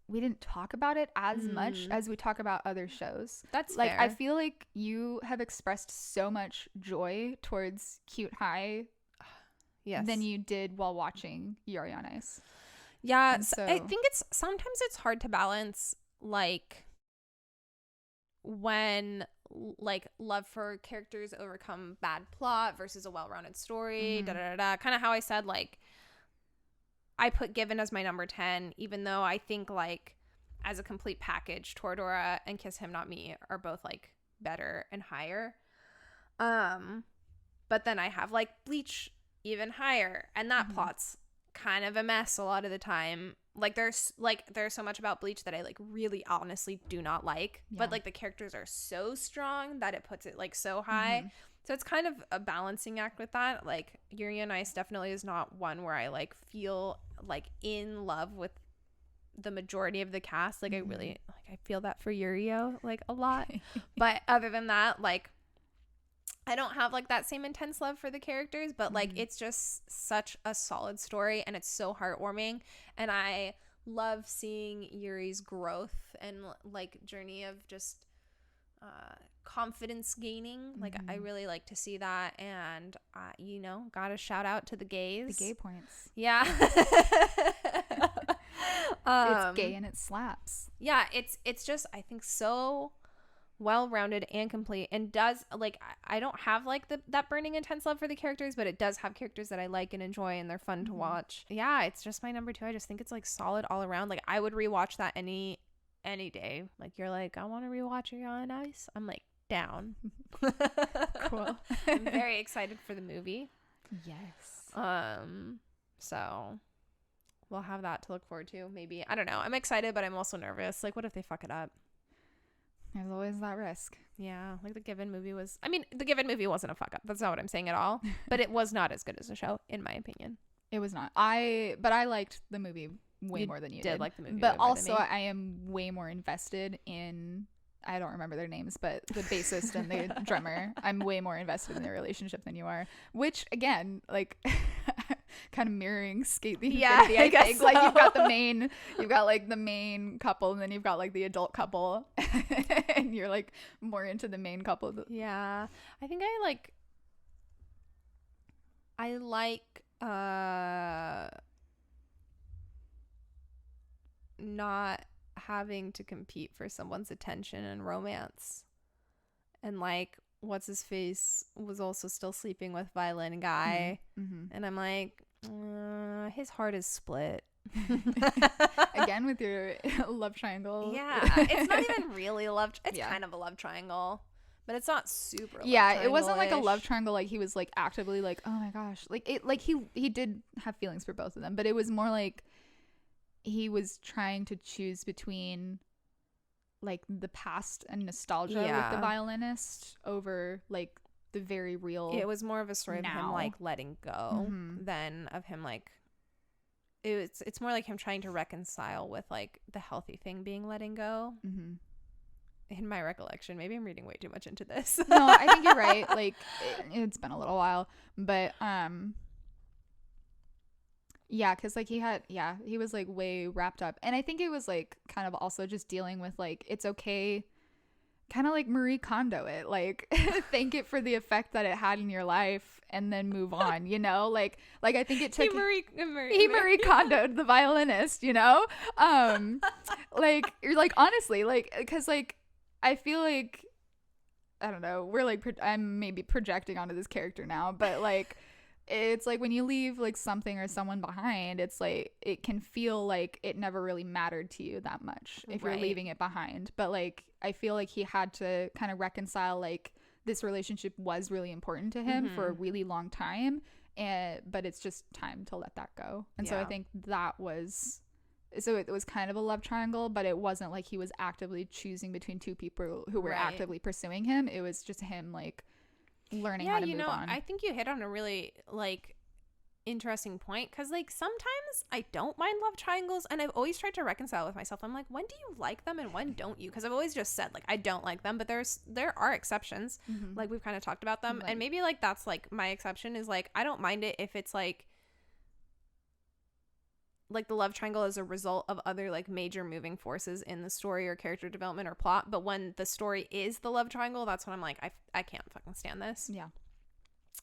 we didn't talk about it as much as we talk about other shows. That's like fair. I feel like you have expressed so much joy towards Cute High than you did while watching Yuri on Ice. Yeah, so I think sometimes it's hard to balance like when like love for characters overcome bad plot versus a well-rounded story, kind of how I said, like I put Given as my number 10, even though I think like as a complete package, Toradora and Kiss Him Not Me are both like better and higher. But then I have like Bleach even higher, and that plot's kind of a mess a lot of the time. Like there's so much about Bleach that I like really honestly do not like, but like the characters are so strong that it puts it like so high. So it's kind of a balancing act with that. Like Yuri on Ice definitely is not one where I like feel like in love with the majority of the cast. Like I really like I feel that for Yurio like a lot. But other than that, like I don't have like that same intense love for the characters, but like it's just such a solid story, and it's so heartwarming, and I love seeing Yuri's growth and like journey of just confidence gaining. Like I really like to see that, and you know, gotta shout out to the gays. The gay points. Yeah. It's gay and it slaps. Yeah, it's just I think so well-rounded and complete, and does like I don't have like that burning intense love for the characters, but it does have characters that I like and enjoy, and they're fun to watch. Yeah, it's just my number 2. I just think it's like solid all around. Like I would rewatch that any day. Like you're like, I want to rewatch Yuri on Ice, I'm like down. Cool. I'm very excited for the movie. Yes. So we'll have that to look forward to. Maybe, I don't know, I'm excited, but I'm also nervous. Like what if they fuck it up? There's always that risk. Yeah, like the Given movie wasn't a fuck up. That's not what I'm saying at all. But it was not as good as the show, in my opinion. It was not. But I liked the movie way more than you did. Like the movie, but also I am way more invested in. I don't remember their names, but the bassist and the drummer. I'm way more invested in their relationship than you are. Which again, like, kind of mirroring Skate the Infinity. I think so. Like you've got like the main couple, and then you've got like the adult couple, and you're like more into the main couple. Yeah, I think I like not having to compete for someone's attention and romance, and like what's his face was also still sleeping with Violin Guy, and I'm like, his heart is split. Again with your love triangle. Yeah, it's not even really it's kind of a love triangle, but it's not super Yeah, it wasn't like a love triangle-ish. triangle. Like he was like actively like, oh my gosh, like it. Like he did have feelings for both of them, but it was more like he was trying to choose between like the past and nostalgia with the Yeah. violinist over like the very real. It was more of a story of him now. like letting go Mhm. than of him like it's more like him trying to reconcile with like the healthy thing being letting go. Mhm. In my recollection, maybe I'm reading way too much into this. No, I think you're right. Like it's been a little while, but yeah, because like he was like way wrapped up, and I think it was like kind of also just dealing with like it's okay, kind of like Marie Kondo it, like thank it for the effect that it had in your life, and then move on, you know, like I think it took he Marie Kondo'd the violinist, you know, like you're like honestly like because like I feel like I don't know, we're like I'm maybe projecting onto this character now, but like it's like when you leave like something or someone behind, it's like it can feel like it never really mattered to you that much if you're Right. leaving it behind. But like I feel like he had to kind of reconcile like this relationship was really important to him for a really long time, and but it's just time to let that go. And so I Yeah. think that was so it was kind of a love triangle, but it wasn't like he was actively choosing between two people who were Right. actively pursuing him. It was just him like learning how to move on. I think you hit on a really like interesting point because like sometimes I don't mind love triangles, and I've always tried to reconcile with myself. I'm like, when do you like them and when don't you? Because I've always just said like I don't like them, but there are exceptions. Mhm. Like we've kind of talked about them, Like- and maybe like that's like my exception is like I don't mind it if it's like the love triangle is a result of other like major moving forces in the story or character development or plot. But when the story is the love triangle, that's when I'm like I can't fucking stand this. Yeah.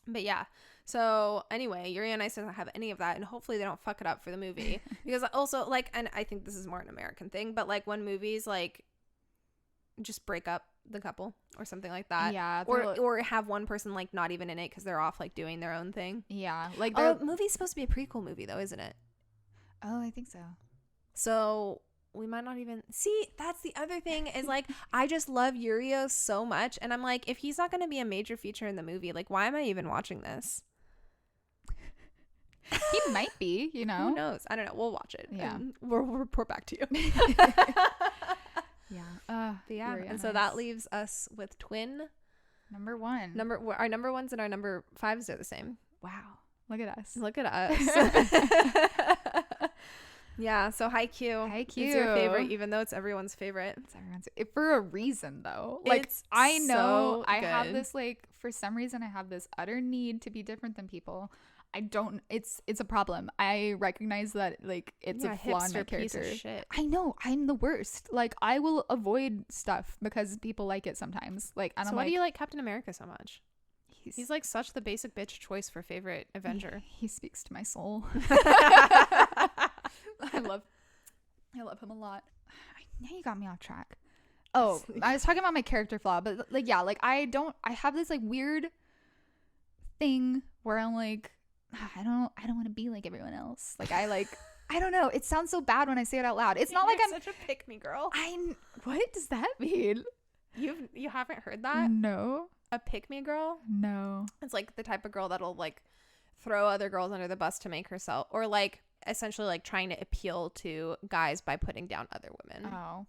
But yeah, so anyway, Yuri on Ice doesn't have any of that, and hopefully they don't fuck it up for the movie. Because also like, and I think this is more an American thing, but like when movies like just break up the couple or something like that, Yeah. or have one person like not even in it because they're off like doing their own thing. yeah. Like Oh, they're movie's supposed to be a prequel movie though, isn't it? oh, I think so. So we might not even see. That's the other thing is like I just love Yurio so much, and I'm like, if he's not going to be a major feature in the movie, like why am I even watching this? He might be, you know. Who knows? I don't know. We'll watch it. Yeah. And we'll report back to you. Yeah. But yeah, Very and so nice. that leaves us with twin Number 1. our number ones and our number fives are the same. Wow. Look at us. Look at us. Yeah, so Haikyuu is your favorite, even though it's everyone's favorite. It's everyone's for a reason though. Like It's I know so I have good. this like for some reason I have this utter need to be different than people. I don't it's a problem. I recognize that like it's a flaw in my hipster piece character. of shit. I know, I'm the worst. Like I will avoid stuff because people like it sometimes. Like and So I'm why like do you like Captain America so much? he's He's like such the basic bitch choice for favorite Avenger. he speaks to my soul. I love him a lot. Now you got me off track. Oh, I was talking about my character flaw, but like yeah, like I have this like weird thing where I'm like I don't want to be like everyone else. Like I don't know. It sounds so bad when I say it out loud. It's not like I'm such a pick me girl. what does that mean? You haven't heard that? No. A pick me girl? No. It's like the type of girl that'll like throw other girls under the bus to make herself, or like essentially like trying to appeal to guys by putting down other women. Oh.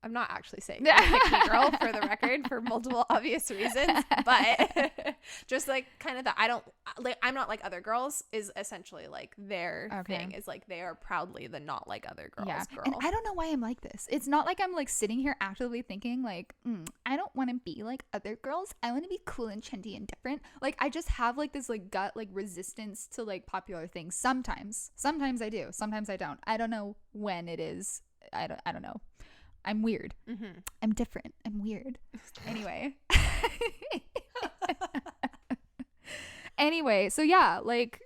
I'm not actually saying I'm a pick me girl for the record for multiple obvious reasons, but just like kind of I'm not like other girls is essentially like their thing is like they are proudly the not like other girls girl. And I don't know why I'm like this. It's not like I'm like sitting here actively thinking like I don't want to be like other girls. I want to be cool and trendy and different. Like I just have like this like gut like resistance to like popular things. Sometimes I do. Sometimes I don't. I don't know when it is. I don't know. I'm weird. Mm-hmm. I'm different. I'm weird. Anyway. Anyway, so yeah, like,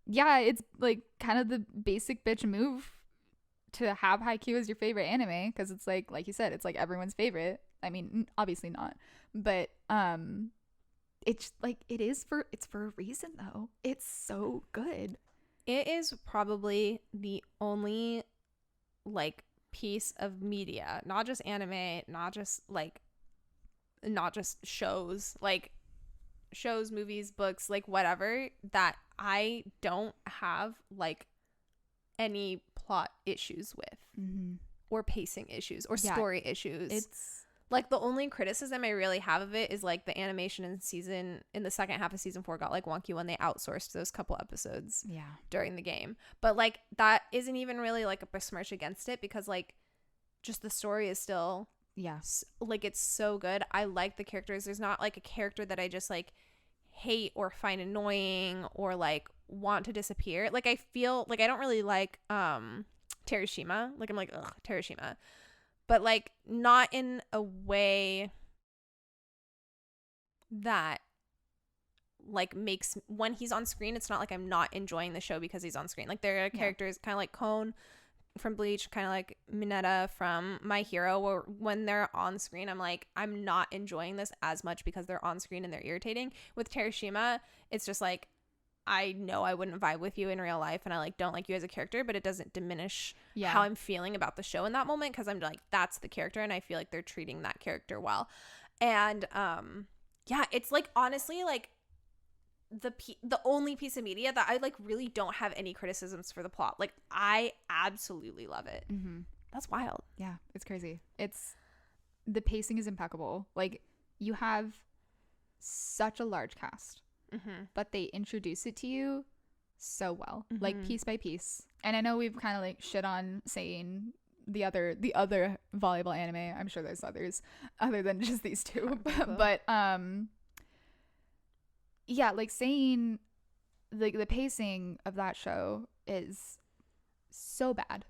yeah, it's like kind of the basic bitch move to have Haikyuu as your favorite anime because it's like you said, it's like everyone's favorite. I mean, obviously not, but it's like it's for a reason though. It's so good. It is probably the only like piece of media, not just anime, not just like not just shows, like shows, movies, books, like whatever, that I don't have like any plot issues with or pacing issues or story issues. It's like the only criticism I really have of it is like the animation in the second half of season 4 got like wonky when they outsourced those couple episodes during the game. But like that isn't even really like a besmirch against it, because like just the story is still like it's so good. I like the characters. There's not like a character that I just like hate or find annoying or like want to disappear. Like I feel like I don't really like Terashima. Like I'm like, ugh, Terashima. But like not in a way that like makes, when he's on screen, it's not like I'm not enjoying the show because he's on screen. Like there are characters kind of like Kon from Bleach, kind of like Mineta from My Hero, where when they're on screen I'm like, I'm not enjoying this as much because they're on screen and they're irritating. With Terashima, it's just like, I know I wouldn't vibe with you in real life and I like don't like you as a character, but it doesn't diminish how I'm feeling about the show in that moment, because I'm like, that's the character and I feel like they're treating that character well. And it's like honestly like the only piece of media that I like really don't have any criticisms for the plot. Like I absolutely love it. That's wild. Yeah, it's crazy. It's the pacing is impeccable. Like you have such a large cast, but they introduce it to you so well, like piece by piece. And I know we've kind of like shit on saying the other volleyball anime. I'm sure there's others other than just these two, but yeah, like saying like the pacing of that show is so bad.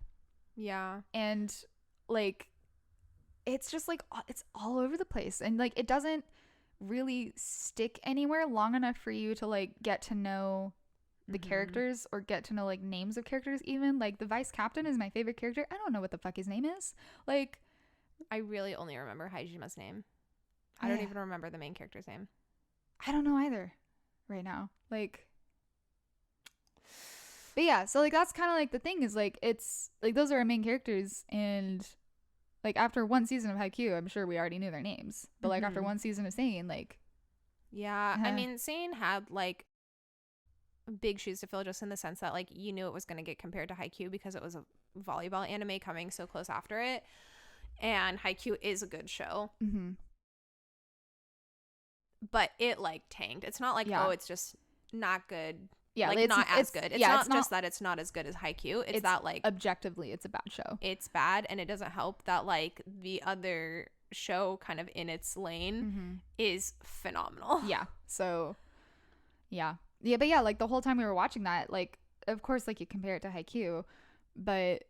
Yeah. And like it's just like it's all over the place, and like it doesn't really stick anywhere long enough for you to like get to know the characters or get to know like names of characters. Even like the vice captain is my favorite character. I don't know what the fuck his name is. Like I really only remember Hajima's name. I don't even remember the main character's name. I don't know either right now. Like, but yeah, so like that's kind of like the thing is like it's like those are our main characters, and like after one season of Haikyuu, I'm sure we already knew their names, but like after one season of Sane, like I mean Sane had like big shoes to fill, just in the sense that like you knew it was going to get compared to Haikyuu because it was a volleyball anime coming so close after it, and Haikyuu is a good show. But it like tanked. It's not like oh, it's just not good. Yeah, like not as good. It's not just that it's not as good as Haikyuu. It's that like objectively it's a bad show. It's bad, and it doesn't help that like the other show kind of in its lane is phenomenal. Yeah. So but yeah, like the whole time we were watching that, like of course like you compare it to Haikyuu, but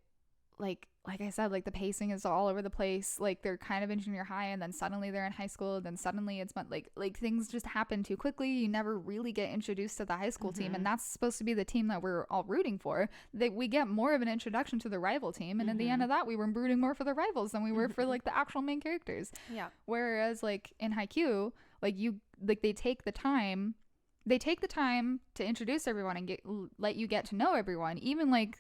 like I said, like the pacing is all over the place. Like they're kind of in junior high and then suddenly they're in high school, then suddenly it's like things just happen too quickly. You never really get introduced to the high school team, and that's supposed to be the team that we're all rooting for. That we get more of an introduction to the rival team, and at the end of that we were rooting more for the rivals than we were for like the actual main characters. Yeah. Whereas like in Haikyuu, like they take the time to introduce everyone and let you get to know everyone, even like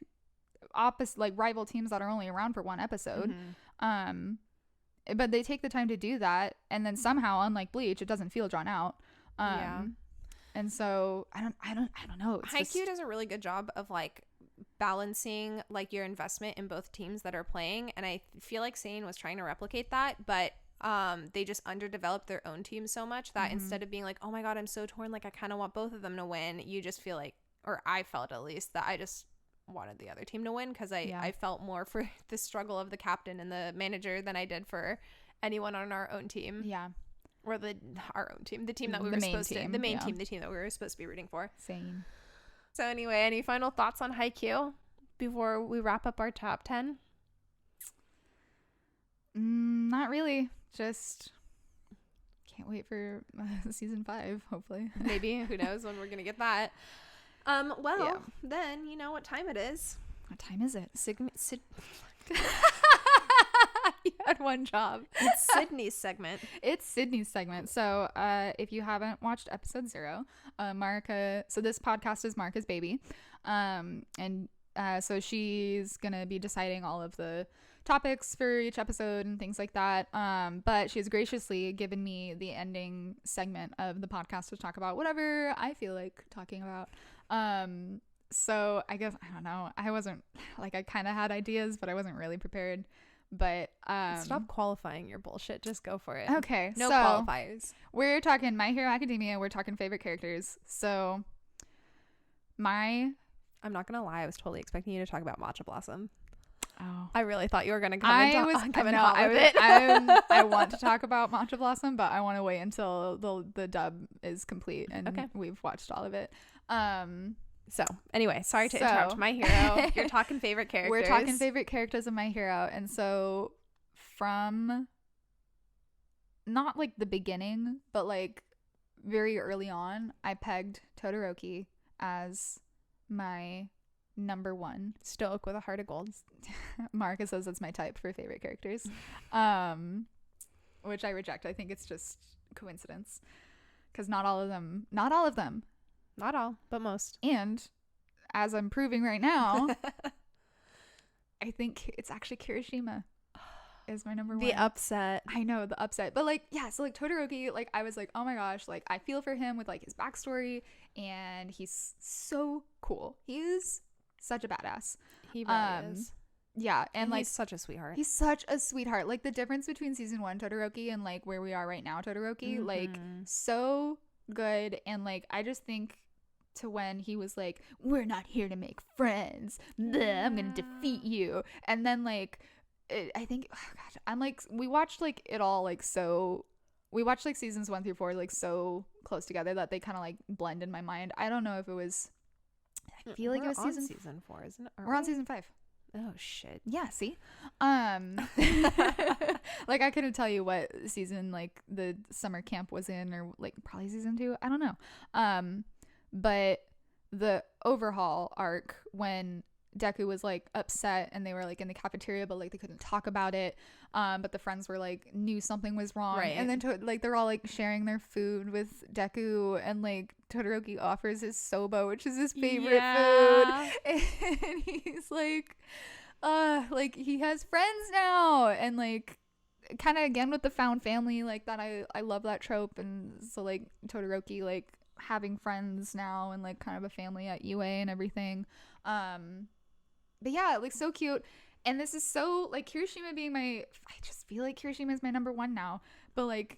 opposite like rival teams that are only around for one episode. But they take the time to do that, and then somehow, unlike Bleach, it doesn't feel drawn out. And so I don't know. Haikyuu does a really good job of like balancing like your investment in both teams that are playing, and I feel like Sane was trying to replicate that, but they just underdeveloped their own team so much that instead of being like, oh my god, I'm so torn, like I kind of want both of them to win, you just feel like, or I felt at least, that I just wanted the other team to win, because I felt more for the struggle of the captain and the manager than I did for anyone on our own team. Or our own team, the team that we were supposed to, the main team, the team that we were supposed to be rooting for. Same. So anyway, any final thoughts on Haikyuu before we wrap up our top 10? Not really. Just can't wait for season 5, hopefully. Maybe. Who knows when we're gonna get that. Then you know what time it is. What time is it? You had one job. It's Sydney's segment. It's Sydney's segment. So if you haven't watched episode 0, Marika, so this podcast is Marika's baby. And so she's going to be deciding all of the topics for each episode and things like that. But she's graciously given me the ending segment of the podcast to talk about whatever I feel like talking about. So I guess, I don't know, I wasn't like, I kind of had ideas, but I wasn't really prepared. But stop qualifying your bullshit, just go for it. Okay, no so qualifiers. We're talking My Hero Academia, we're talking favorite characters. So I'm not gonna lie, I was totally expecting you to talk about Matcha Blossom. Oh, I really thought you were gonna come in hot with it. I want to talk about Matcha Blossom, but I want to wait until the dub is complete and we've watched all of it. So anyway, sorry to interrupt. My Hero, you're talking favorite characters. We're talking favorite characters of My Hero, and so from not like the beginning, but like very early on, I pegged Todoroki as my number one. Stoic with a heart of gold. Marika says that's my type for favorite characters, which I reject. I think it's just coincidence, because not all, but most. And as I'm proving right now, I think it's actually Kirishima is my number one. The upset. I know, the upset. But like, yeah, so like Todoroki, like I was like, oh my gosh, like I feel for him with like his backstory, and he's so cool. He is such a badass. He really is. Yeah, and like he's such a sweetheart. He's such a sweetheart. Like the difference between season 1 Todoroki and like where we are right now Todoroki, like so good. And like I just think to when he was like, we're not here to make friends, bleh, I'm gonna defeat you, and then like I think, oh God, I'm like, we watched like it all like, so we watched like seasons 1 through 4 like so close together that they kind of like blend in my mind. I don't know if it was, I feel like it was season 4, isn't it? We're on season 5. Oh shit. Yeah, see? Like I couldn't tell you what season like the summer camp was in, or like probably season 2, I don't know. But the overhaul arc, when Deku was like upset and they were like in the cafeteria but like they couldn't talk about it, but the friends were like knew something was wrong, right? And then like they're all like sharing their food with Deku, and like Todoroki offers his soba, which is his favorite food, and he's like he has friends now, and like kind of again with the found family, like that I love that trope. And so like Todoroki like having friends now and like kind of a family at UA and everything, but yeah, like so cute. And this is so like Kirishima being I just feel like Kirishima is my number one now, but like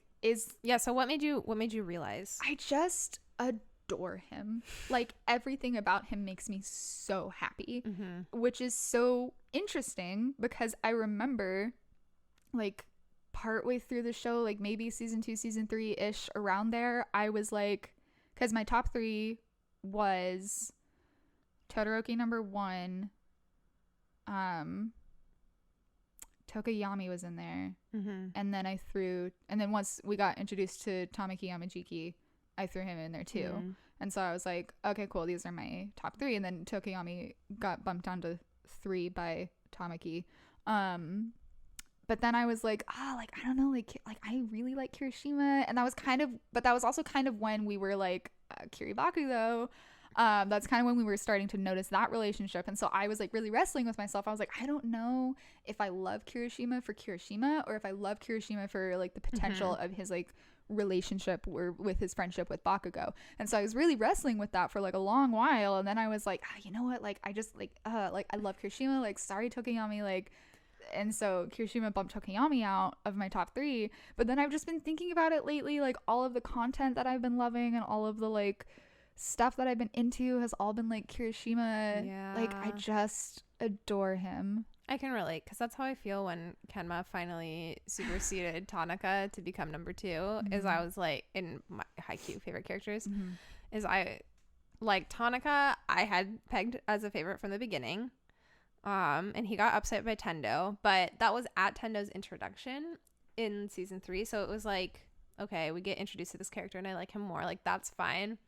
so what made you realize? I just adore him. Like everything about him makes me so happy, which is so interesting because I remember like partway through the show, like maybe season 2 season 3 ish, around there, I was like, because my top 3 was Todoroki number 1, Tokoyami was in there, and then once we got introduced to Tamaki Yamajiki, I threw him in there too. And so I was like, okay, cool, these are my top 3. And then Tokoyami got bumped down to 3 by Tamaki. But then I was like, I don't know, like I really like Kirishima, and that was also kind of when we were like Kiribaku though. That's kind of when we were starting to notice that relationship, and so I was like really wrestling with myself. I was like, I don't know if I love Kirishima for Kirishima, or if I love Kirishima for like the potential of his like relationship or with his friendship with Bakugo. And so I was really wrestling with that for like a long while, and then I was like, you know what, like I just like I love Kirishima, like sorry Tokoyami, like. And so Kirishima bumped Tokoyami out of my top 3. But then I've just been thinking about it lately, like all of the content that I've been loving and all of the like stuff that I've been into has all been like Kirishima. Yeah. Like I just adore him. I can relate, because that's how I feel when Kenma finally superseded Tanaka to become number 2. Is I was like, in my Haikyuu favorite characters, is I like Tanaka I had pegged as a favorite from the beginning. And he got upset by Tendo, but that was at Tendo's introduction in season 3, so it was like, okay, we get introduced to this character and I like him more, like that's fine.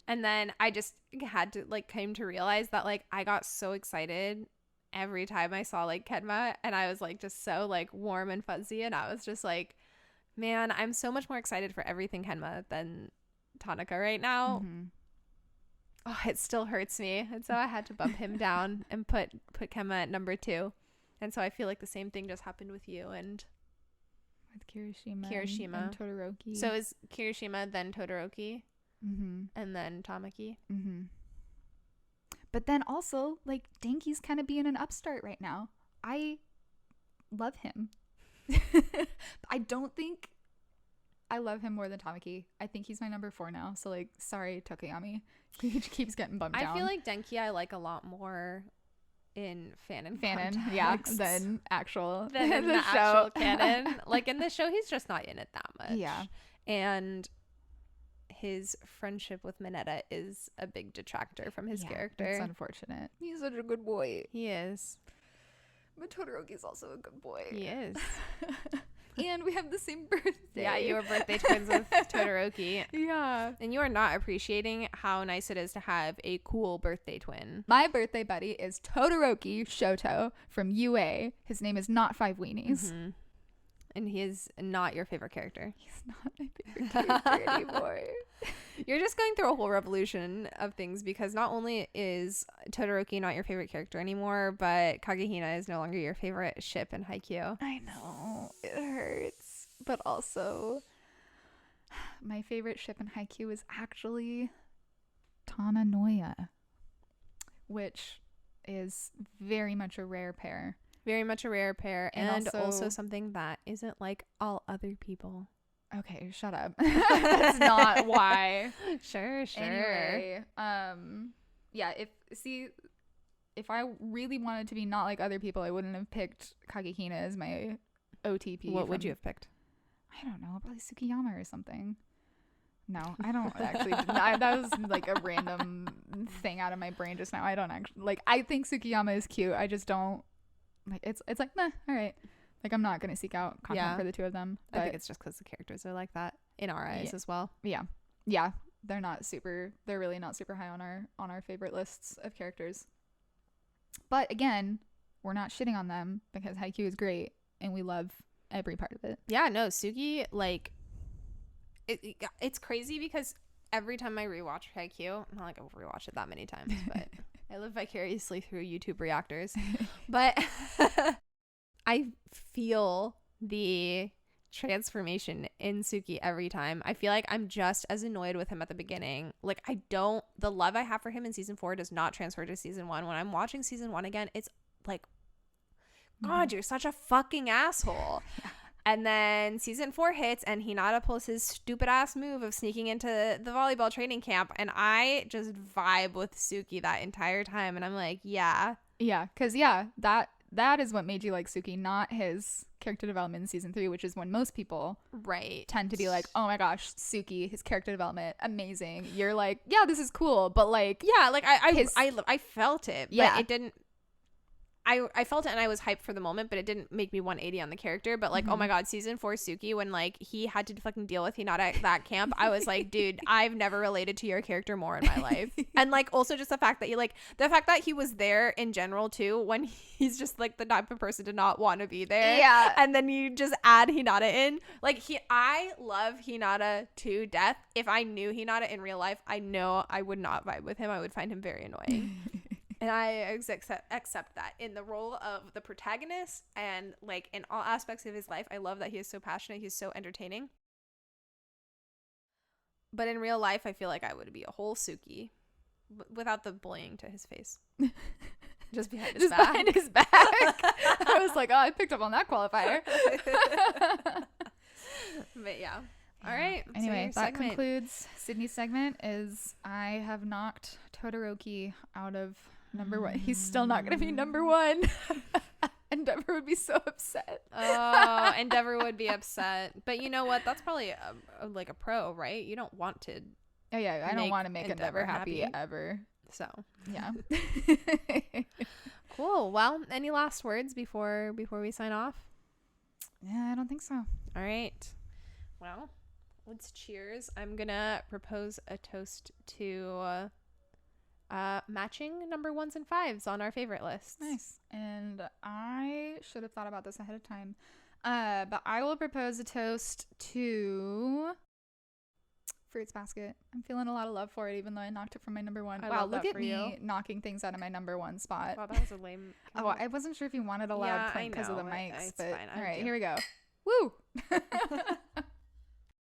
And then I just had to like came to realize that like I got so excited every time I saw like Kenma, and I was like just so like warm and fuzzy, and I was just like, man, I'm so much more excited for everything Kenma than Tanaka right now. Oh, it still hurts me. And so I had to bump him down and put Kenma at number 2. And so I feel like the same thing just happened with you and with Kirishima And Todoroki. So is Kirishima then Todoroki and then Tamaki? But then also, like, Denki's kind of being an upstart right now. I love him. I don't think I love him more than Tamaki. I think he's my number 4 now. So, like, sorry, Tokoyami. He keeps getting bumped down. I feel like Denki I like a lot more in fanon than actual than in the actual canon. Like, in the show, he's just not in it that much. Yeah. And his friendship with Mineta is a big detractor from his character. It's unfortunate. He's such a good boy. He is. But Todoroki's also a good boy. He is. And we have the same birthday. Yeah, you were birthday twins with Todoroki. Yeah. And you are not appreciating how nice it is to have a cool birthday twin. My birthday buddy is Todoroki Shoto from UA. His name is not Five Weenies. And he is not your favorite character. He's not my favorite character anymore. You're just going through a whole revolution of things because not only is Todoroki not your favorite character anymore, but Kagehina is no longer your favorite ship in Haikyuu. I know. It hurts. But also, my favorite ship in Haikyuu is actually Tananoya, which is very much a rare pair. Very much a rare pair, and also something that isn't like all other people. Okay, shut up. That's not why. Sure. Anyway, yeah, if I really wanted to be not like other people, I wouldn't have picked Kagehina as my OTP. What would you have picked? I don't know, probably Tsukiyama or something. No, I don't actually. That was like a random thing out of my brain just now. I don't actually like. I think Tsukiyama is cute. I just don't. Like it's like meh, all right. Like I'm not gonna seek out content for the two of them. I think it's just because the characters are like that in our eyes as well. Yeah, they're really not super high on our favorite lists of characters. But again, we're not shitting on them because Haikyuu is great and we love every part of it. Yeah, no, Suki, like it's crazy because every time I rewatch Haikyuu, not like I've rewatched it that many times, but I live vicariously through YouTube reactors. But I feel the transformation in Suki every time. I feel like I'm just as annoyed with him at the beginning. Like the love I have for him in season 4 does not transfer to season 1. When I'm watching season 1 again, it's like, God, you're such a fucking asshole. Yeah. And then season 4 hits and Hinata pulls his stupid ass move of sneaking into the volleyball training camp. And I just vibe with Suki that entire time. And I'm like, yeah. Yeah, because that is what made you like Suki, not his character development in season 3, which is when most people tend to be like, oh my gosh, Suki, his character development, amazing. You're like, yeah, this is cool. But like, yeah, like I felt it. But it didn't. I felt it and I was hyped for the moment, but it didn't make me 180 on the character. But like, oh my God, season 4 Suki, when like he had to fucking deal with Hinata at that camp, I was like, dude, I've never related to your character more in my life. And like, also just the fact that he was there in general too, when he's just like the type of person to not want to be there. Yeah. And then you just add Hinata in. Like I love Hinata to death. If I knew Hinata in real life, I know I would not vibe with him. I would find him very annoying. And I accept that in the role of the protagonist and like in all aspects of his life. I love that he is so passionate. He's so entertaining. But in real life, I feel like I would be a whole Suki without the bullying to his face. Just behind his back. Behind his back. I was like, oh, I picked up on that qualifier. But yeah. All right. Anyway, that concludes Sydney's segment. I have knocked Todoroki out of number 1. He's still not going to be number 1. Endeavor would be so upset. Oh, Endeavor would be upset. But you know what? That's probably like a pro, right? You don't want to. Oh yeah, I don't want to make Endeavor happy ever. So yeah. Cool. Well, any last words before we sign off? Yeah, I don't think so. All right. Well, let's cheers. I'm gonna propose a toast to matching number 1s and 5s on our favorite lists. Nice. And I should have thought about this ahead of time. But I will propose a toast to Fruits Basket. I'm feeling a lot of love for it, even though I knocked it from my number one. I Wow, love look that at for me you. knocking things out of my number one spot. Wow, that was a lame. Oh, I wasn't sure if you wanted a loud Yeah, clink because of the know. mics, It's but fine. all right, do. here we go. Woo!